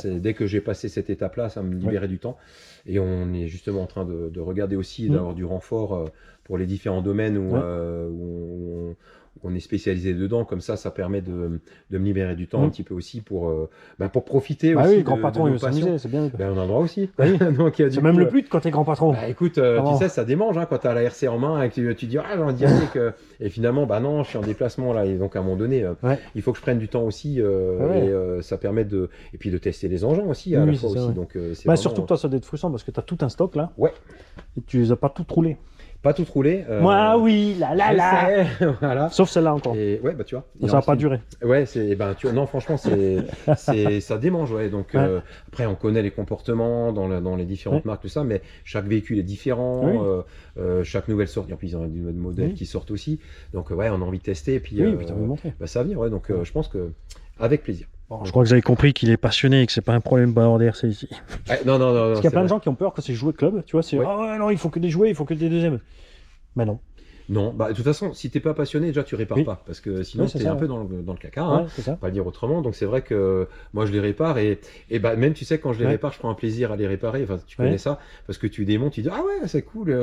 dès que j'ai passé cette étape-là, ça me libérait du temps. Et on est justement en train de regarder aussi, d'avoir du renfort pour les différents domaines où on est spécialisé dedans. Comme ça permet de me libérer du temps un petit peu aussi pour profiter aussi. Oui, grand patron, il veut s'amuser, c'est bien. On a le droit aussi. Donc, c'est même le but quand t'es grand patron. Écoute, tu sais, ça démange quand t'as la RC en main et que tu dis, j'ai envie que. Et finalement, non, je suis en déplacement là. Et donc, à un moment donné, il faut que je prenne du temps aussi. Et ça permet et puis de tester les engins aussi à la fois aussi. Donc, surtout que toi, ça doit être frustrant parce que t'as tout un stock là. Ouais. Et tu les as pas toutes roulées. Pas tout roulé. Moi, oui, là. Voilà. Sauf celle-là encore. Et tu vois. Ça va pas durer. Ouais, non, franchement, ça démange, ouais. Donc, après, on connaît les comportements dans les différentes marques, tout ça, mais chaque véhicule est différent. Chaque nouvelle sortie, en plus, il y a des modèles qui sortent aussi. Donc, on a envie de tester. Et puis, puis t'as envie de montrer. Ça va venir, ouais. Donc, je pense que, avec plaisir. Bon, je crois que vous avez compris qu'il est passionné et que c'est pas un problème d'avoir des RC ici. Non. Parce qu'il y a plein de gens qui ont peur que c'est jouer club. Tu vois, c'est non, il faut que des jouets, il faut que des deuxièmes. Mais non. Non, bah de toute façon, si t'es pas passionné, déjà tu répares pas, parce que sinon t'es un peu dans le caca, hein, pas le dire autrement. Donc c'est vrai que moi je les répare et bah même tu sais quand je les répare, je prends un plaisir à les réparer. Enfin tu connais ça, parce que tu démontes, tu dis ah ouais c'est cool,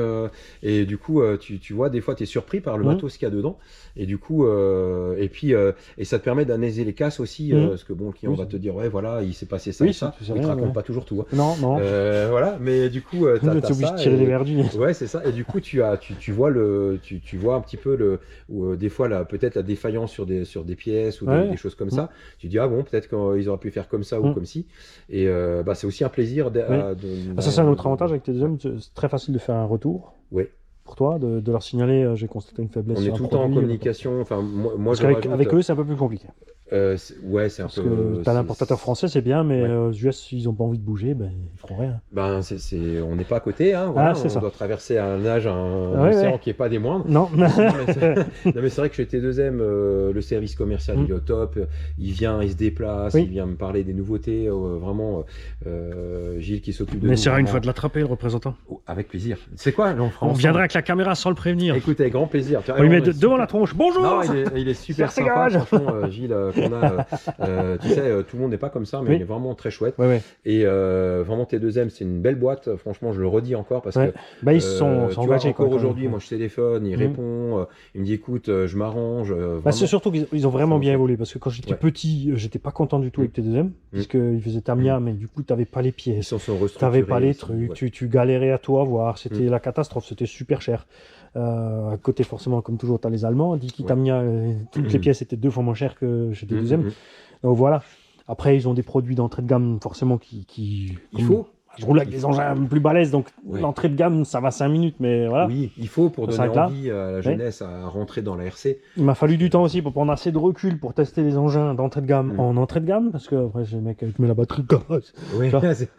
et du coup tu vois des fois t'es surpris par le matos qu'il y a dedans, et du coup et puis et ça te permet d'analyser les casses aussi, parce que bon le client va te dire ouais voilà il s'est passé ça et ça, il te raconte pas toujours tout. Hein. Non. Voilà, mais du coup t'as ça. De tirer les verres du nez. Ouais c'est ça, et du coup tu vois tu vois un petit peu des fois peut-être la défaillance sur des pièces ou des choses comme ça. Tu dis ah bon peut-être qu'ils auraient pu faire comme ça ou comme ci. Et bah, c'est aussi un plaisir. Ça c'est un autre avantage avec tes deuxièmes, c'est très facile de faire un retour. Oui. Pour toi, de leur signaler j'ai constaté une faiblesse. On est tout le temps en communication. Enfin moi avec eux c'est un peu plus compliqué. Ouais, c'est un peu. Parce que t'as l'importateur français, c'est bien, mais aux US, s'ils n'ont pas envie de bouger, ben, ils feront rien. Ben, on n'est pas à côté, hein, voilà, on doit traverser un océan qui n'est pas des moindres. Non. mais c'est vrai que chez T2M, le service commercial, il est au top, il vient, il se déplace, il vient me parler des nouveautés, vraiment, Gilles qui s'occupe de nous. Mais c'est une fois de l'attraper, le représentant. Avec plaisir. C'est quoi, on viendra avec la caméra sans le prévenir. Écoute, avec grand plaisir. On lui met devant la tronche, bonjour. Non, il est super sympa, franchement, Gilles. Tu sais, tout le monde n'est pas comme ça, mais il est vraiment très chouette. Et vraiment T2M, c'est une belle boîte. Franchement, je le redis encore parce que ils sont engagés. Encore aujourd'hui, moi je téléphone, il répond, il me dit écoute, je m'arrange. C'est surtout qu'ils ont vraiment bien évolué parce que quand j'étais petit, j'étais pas content du tout avec T2M puisqu'ils faisaient Tamiya, mais du coup, t'avais pas les pièces, t'avais pas les trucs, tu galérais à tout avoir. C'était la catastrophe, c'était super cher. À côté, forcément, comme toujours, tu as les Allemands. Diki Tamiya, toutes les pièces étaient 2 fois moins chères que chez T2M. Donc voilà. Après, ils ont des produits d'entrée de gamme, forcément, qui il faut. Je roule avec des engins plus balèzes, donc l'entrée de gamme, ça va 5 minutes, mais voilà. Oui, il faut pour donner envie à la jeunesse à rentrer dans la RC. Il m'a fallu du temps aussi pour prendre assez de recul pour tester les engins d'entrée de gamme en entrée de gamme, parce que après, j'ai le mec qui met la batterie casse. Oui,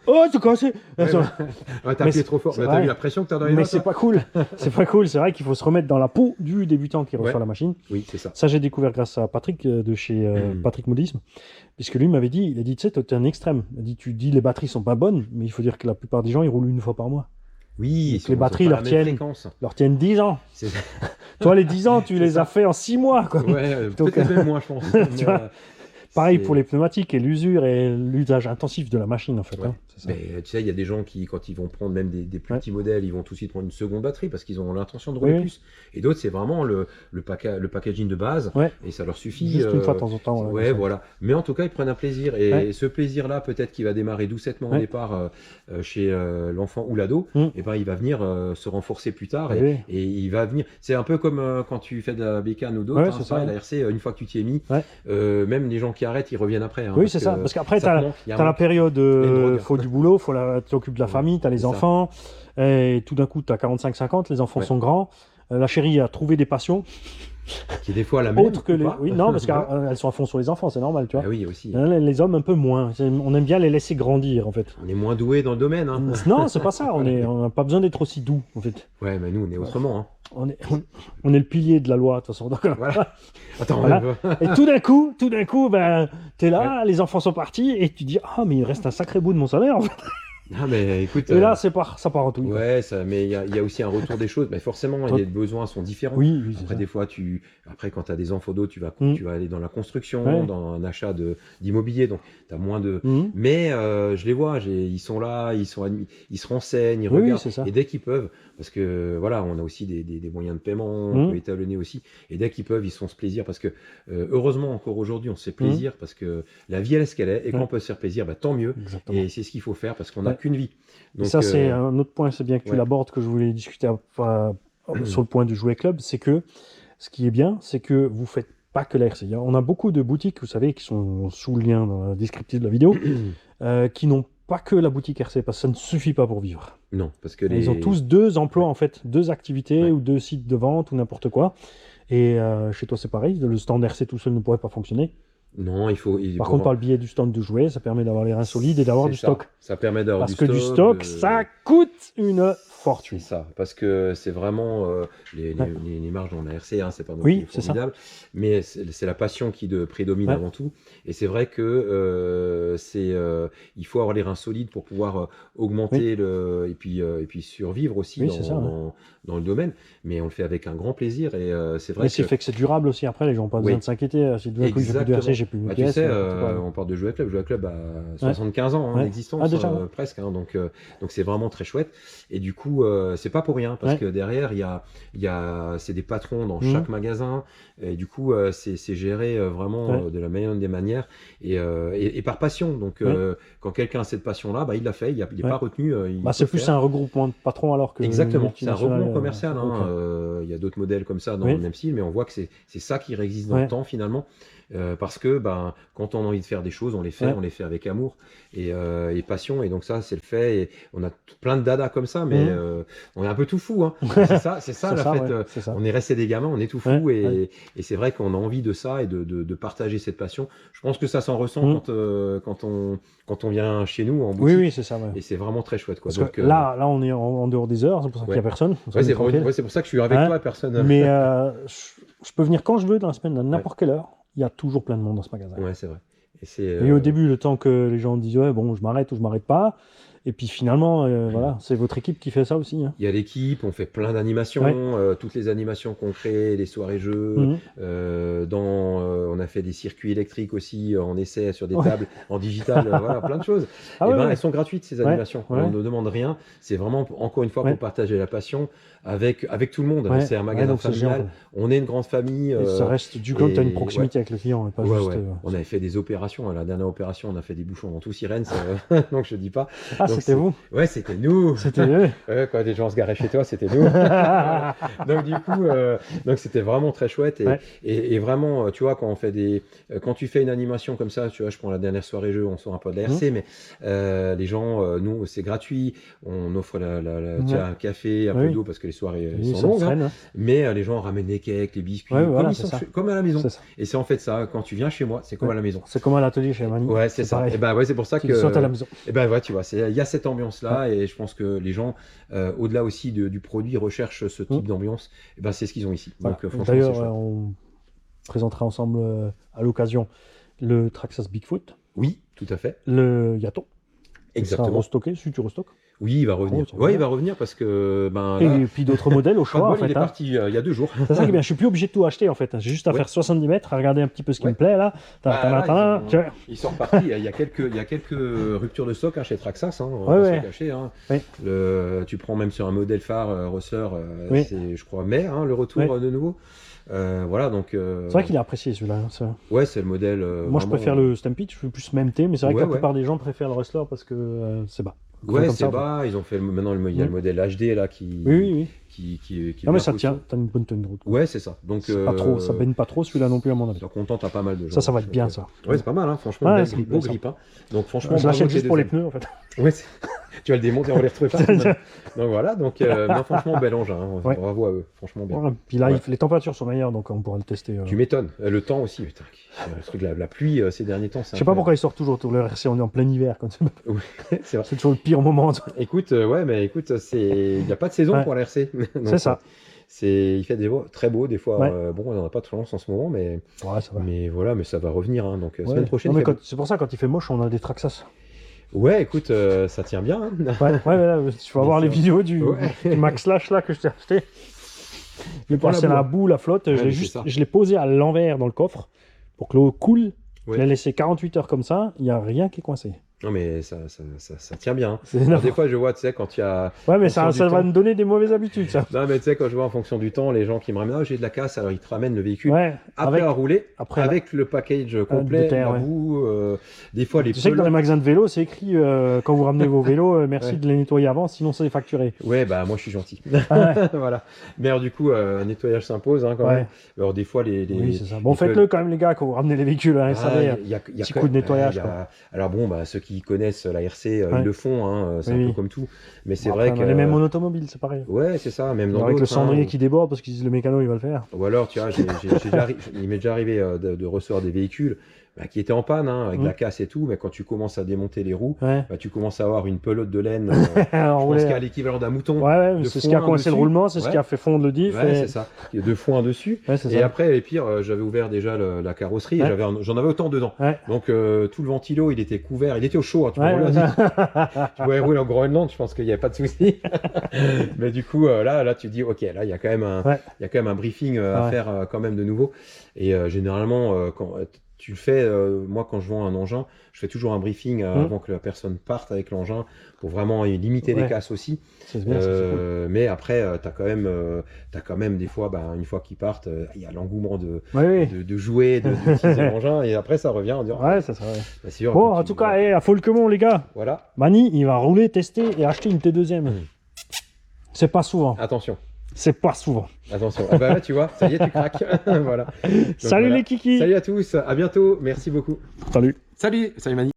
oh, c'est cassé. T'as appuyé trop fort, t'as vu la pression que t'as dans les mains. Mais c'est pas cool. C'est pas cool. C'est vrai qu'il faut se remettre dans la peau du débutant qui reçoit la machine. Oui, c'est ça. Ça, j'ai découvert grâce à Patrick de chez Patrick Modisme. Puisque lui m'avait dit, il a dit, tu sais, toi, t'es un extrême. Il a dit, tu dis les batteries sont pas bonnes, mais il faut dire que la plupart des gens, ils roulent 1 fois par mois. Oui, les batteries leur tiennent 10 ans. Toi, les 10 ans, tu les as fait en 6 mois. Quoi. Ouais, peut-être même moins, je pense. Pareil pour les pneumatiques et l'usure et l'usage intensif de la machine, en fait. Ouais. Mais tu sais, il y a des gens qui, quand ils vont prendre même des plus petits modèles, ils vont tout de suite prendre une seconde batterie parce qu'ils ont l'intention de rouler plus. Et d'autres, c'est vraiment le packaging de base et ça leur suffit. Juste une fois de temps en temps. Ouais, voilà. Mais en tout cas, ils prennent un plaisir. Et ce plaisir-là, peut-être qu'il va démarrer doucettement au départ chez l'enfant ou l'ado, et ben il va venir se renforcer plus tard et il va venir. C'est un peu comme quand tu fais de la bécane ou d'autres, la RC, une fois que tu t'y es mis, même les gens qui arrêtent, ils reviennent après. Oui, c'est ça. Parce qu'après, tu as la période, faut du boulot, tu t'occupes de la famille, tu as les enfants, et tout d'un coup, tu as 45-50, les enfants sont grands, la chérie a trouvé des passions. Qui est des fois la même. Autre que les... Oui, non, parce qu'elles sont à fond sur les enfants, c'est normal, tu vois. Oui, aussi. Les hommes, un peu moins. On aime bien les laisser grandir, en fait. On est moins doués dans le domaine. Hein. Non, c'est pas ça. On n'a pas besoin d'être aussi doux, en fait. Ouais, mais nous, on est autrement. Hein. On est le pilier de la loi, de toute façon. Donc, voilà. Attends, Et tout d'un coup, ben, t'es là, les enfants sont partis, et tu dis, ah, mais il reste un sacré bout de mon salaire, en fait. Ah mais écoute, et là, ça part en tout. Ouais, mais il y a aussi un retour des choses. Mais forcément, les besoins sont différents. Oui, après, des fois, quand tu as des enfants d'eau, tu vas aller dans la construction, dans un achat d'immobilier. Donc, tu as moins de. Mais je les vois, ils sont là, ils se renseignent, ils regardent. Et dès qu'ils peuvent, parce que voilà, on a aussi des moyens de paiement, on peut étalonner aussi. Et dès qu'ils peuvent, ils se font ce plaisir. Parce que heureusement, encore aujourd'hui, on se fait plaisir. Parce que la vie, elle est ce qu'elle est. Et quand on peut se faire plaisir, bah, tant mieux. Exactement. Et c'est ce qu'il faut faire parce qu'on a qu'une vie. Donc, ça, c'est un autre point, c'est bien que tu l'abordes, que je voulais discuter sur le point du jouet club, c'est que ce qui est bien, c'est que vous faites pas que la RC. On a beaucoup de boutiques, vous savez, qui sont sous le lien dans la descriptive de la vidéo, qui n'ont pas que la boutique RC, parce que ça ne suffit pas pour vivre. Non, parce que ils ont tous 2 emplois, en fait, 2 activités ou 2 sites de vente ou n'importe quoi. Et chez toi, c'est pareil, le stand RC tout seul ne pourrait pas fonctionner. Non, Par contre, par le biais du stand de jouets, ça permet d'avoir les reins solides et d'avoir du stock. Ça permet d'avoir du stock. Parce que du stock, ça coûte une fortune. C'est ça, parce que c'est vraiment les marges dans la RC, hein, c'est pas non plus formidable, mais c'est la passion qui prédomine avant tout. Et c'est vrai que il faut avoir les reins solides pour pouvoir augmenter et puis survivre aussi dans le domaine. Mais on le fait avec un grand plaisir et c'est vrai. Mais c'est fait que c'est durable aussi. Après, les gens n'ont pas besoin de s'inquiéter. Si d'un coup j'ai plus de RC, j'ai plus de pièces. Tu sais, on parle de Jouet Club. Jouet Club a 75 ans d'existence, presque. Hein, donc c'est vraiment très chouette. Et du coup, c'est pas pour rien parce que derrière, c'est des patrons dans chaque magasin. Et du coup, c'est géré vraiment de la meilleure des manières et par passion. Donc, quand quelqu'un a cette passion-là, il l'a fait. Il n'est pas retenu. C'est plus un regroupement de patrons alors que. Exactement. C'est un regroupement commercial. Il y a d'autres modèles comme ça dans le même style, mais on voit que c'est ça qui existe dans le temps finalement. Parce que quand on a envie de faire des choses, on les fait avec amour et passion. Et donc ça, c'est le fait. Et on a plein de dada comme ça, mais on est un peu tout fou. Hein. C'est ça la fête. On est resté des gamins, on est tout fou. Et c'est vrai qu'on a envie de ça et de partager cette passion. Je pense que ça s'en ressent quand on vient chez nous en boutique. Oui, c'est ça. Et c'est vraiment très chouette. Quoi. Parce que là, on est en dehors des heures, c'est pour ça qu'il n'y a personne. C'est pour ça que je suis avec toi, personne. Mais je peux venir quand je veux dans la semaine, à n'importe quelle heure. Il y a toujours plein de monde dans ce magasin. Ouais, c'est vrai. Et au début, le temps que les gens disent bon, je m'arrête ou je m'arrête pas. Et puis finalement, voilà, c'est votre équipe qui fait ça aussi. Hein. Il y a l'équipe, on fait plein d'animations, toutes les animations qu'on crée, les soirées jeux. On a fait des circuits électriques aussi en essai sur des tables en digital, voilà, plein de choses. Elles sont gratuites ces animations. On ne demande rien. C'est vraiment encore une fois pour partager la passion avec tout le monde. C'est un magasin familial. On est une grande famille. Et ça reste du coup, tu as une proximité avec le client. Et pas juste, on avait fait des opérations. La dernière opération, on a fait des bouchons dans tout Sirène. Donc je dis pas. Donc, c'était vous? Ouais, c'était nous. C'était eux. Quand des gens se garaient chez toi, c'était nous. Donc du coup, c'était vraiment très chouette et vraiment, tu vois, quand tu fais une animation comme ça, tu vois, je prends la dernière soirée jeu, on sort un peu de la RC, mais les gens, nous, c'est gratuit, on offre un café, un peu d'eau parce que les soirées sont longues, mais les gens ramènent des cakes, les biscuits, comme à la maison. Et c'est en fait ça. Quand tu viens chez moi, c'est comme à la maison. C'est comme à l'atelier chez Mani. Ouais, c'est ça. Et c'est pour ça que. À la maison. Et tu vois, il y a cette ambiance-là, et je pense que les gens, au-delà aussi du produit, recherchent ce type d'ambiance. Et c'est ce qu'ils ont ici. Voilà. Donc, franchement, d'ailleurs, on présentera ensemble à l'occasion le Traxxas Bigfoot. Oui, tout à fait. Le Yato. Exactement. Il sera restocké, si tu restockes. Oui, il va revenir. Il va revenir parce que. Et puis d'autres modèles au choix. Il est parti il y a 2 jours. C'est ça qui est bien. Je suis plus obligé de tout acheter en fait. J'ai juste à faire 70 mètres, à regarder un petit peu ce qui me plaît là. Ils sont repartis. Il y a quelques ruptures de stock chez Traxxas. Tu prends même sur un modèle phare Rosser, c'est je crois mai le retour de nouveau. Voilà, donc. C'est vrai qu'il est apprécié celui-là. Ouais, c'est le modèle. Moi, je préfère le Stampede. Je suis plus MT, mais c'est vrai que la plupart des gens préfèrent le Rustler parce que c'est bas. Ouais, c'est bas. Ils ont fait maintenant il y a le modèle HD là qui. Oui. Qui non mais ça tient. T'as une bonne tenue de route. Ouais, c'est ça. Donc. Pas trop. Ça baigne pas trop celui-là non plus à mon avis. Ça contente à pas mal de gens. Ça va être bien ça. Ouais, c'est pas mal, franchement. Beau grip. Donc franchement. Je l'achète juste pour les pneus en fait. Ouais. Tu vas le démonter, on les retrouve pas. Donc voilà, franchement, bel engin. Bravo à eux, franchement bien. Puis là, les températures sont meilleures, donc on pourra le tester. Tu m'étonnes. Le temps aussi, putain. Le truc, la pluie ces derniers temps. Je sais pas pourquoi ils sortent toujours le RC, on est en plein hiver. C'est vrai. C'est toujours le pire moment. Écoute, il n'y a pas de saison pour la RC. C'est ça. Il fait des très beau des fois. Bon, on n'en a pas de chance en ce moment, mais ça va. Mais voilà, mais ça va revenir. Donc semaine prochaine. C'est pour ça quand il fait moche, on a des Traxxas. Ouais, écoute, ça tient bien. Mais là, tu vas voir les vidéos du Max Slash là que je t'ai acheté. Je l'ai passé dans la boue, la flotte. Je l'ai posé à l'envers dans le coffre pour que l'eau coule. Je l'ai laissé 48 heures comme ça. Il n'y a rien qui est coincé. Non, mais ça tient bien. Alors, des fois, je vois, tu sais, quand il y a. Ouais, mais ça va me donner des mauvaises habitudes, ça. Non, mais tu sais, quand je vois en fonction du temps, les gens qui me ramènent, j'ai de la casse, alors ils te ramènent le véhicule après à rouler, avec le package complet, la boue, des fois les Tu sais que dans les magasins de vélo, c'est écrit quand vous ramenez vos vélos, merci de les nettoyer avant, sinon c'est facturé. Ouais, moi je suis gentil. Voilà. Mais alors, du coup, un nettoyage s'impose quand même. Alors, des fois, Oui, c'est ça. Bon, faites-le quand même, les gars, quand vous ramenez les véhicules. Il y a petit coup de nettoyage. Alors, bon, ceux qui connaissent la RC, ils le font, c'est un peu comme tout. Mais c'est vrai que. Les mêmes en automobile, c'est pareil. Ouais, c'est ça, même dans avec le cendrier qui déborde parce qu'ils disent le mécano il va le faire. Ou alors, tu vois, il m'est déjà arrivé de recevoir des véhicules qui était en panne, hein, avec la casse et tout, mais quand tu commences à démonter les roues, tu commences à avoir une pelote de laine, je pense qu'à l'équivalent d'un mouton. C'est ce qui a coincé le roulement, c'est ce qui a fait fondre le diff. C'est ça, il y a de foin dessus. Et après, les pires, j'avais ouvert déjà la carrosserie, j'en avais autant dedans. Donc tout le ventilo, il était couvert, il était au chaud, hein, tu pouvais rouler en Groenland, je pense qu'il n'y avait pas de souci. Mais du coup, là, tu dis, ok, là, il y a quand même un briefing à faire quand même de nouveau. Et généralement, quand tu le fais, moi, quand je vends un engin, je fais toujours un briefing avant que la personne parte avec l'engin pour vraiment limiter les casses aussi. Bien, cool. Mais après, tu as quand même des fois, une fois qu'ils partent, il y a l'engouement de jouer, d'utiliser l'engin, et après ça revient en disant ça va. Bon, en tout cas, à Folquemont, les gars, voilà. Mani, il va rouler, tester et acheter une T2e. C'est pas souvent. Attention. C'est pas souvent. Attention. Ah bah là, tu vois, ça y est, tu craques. Voilà. Donc, salut les kikis. Salut à tous. À bientôt. Merci beaucoup. Salut. Salut Mani.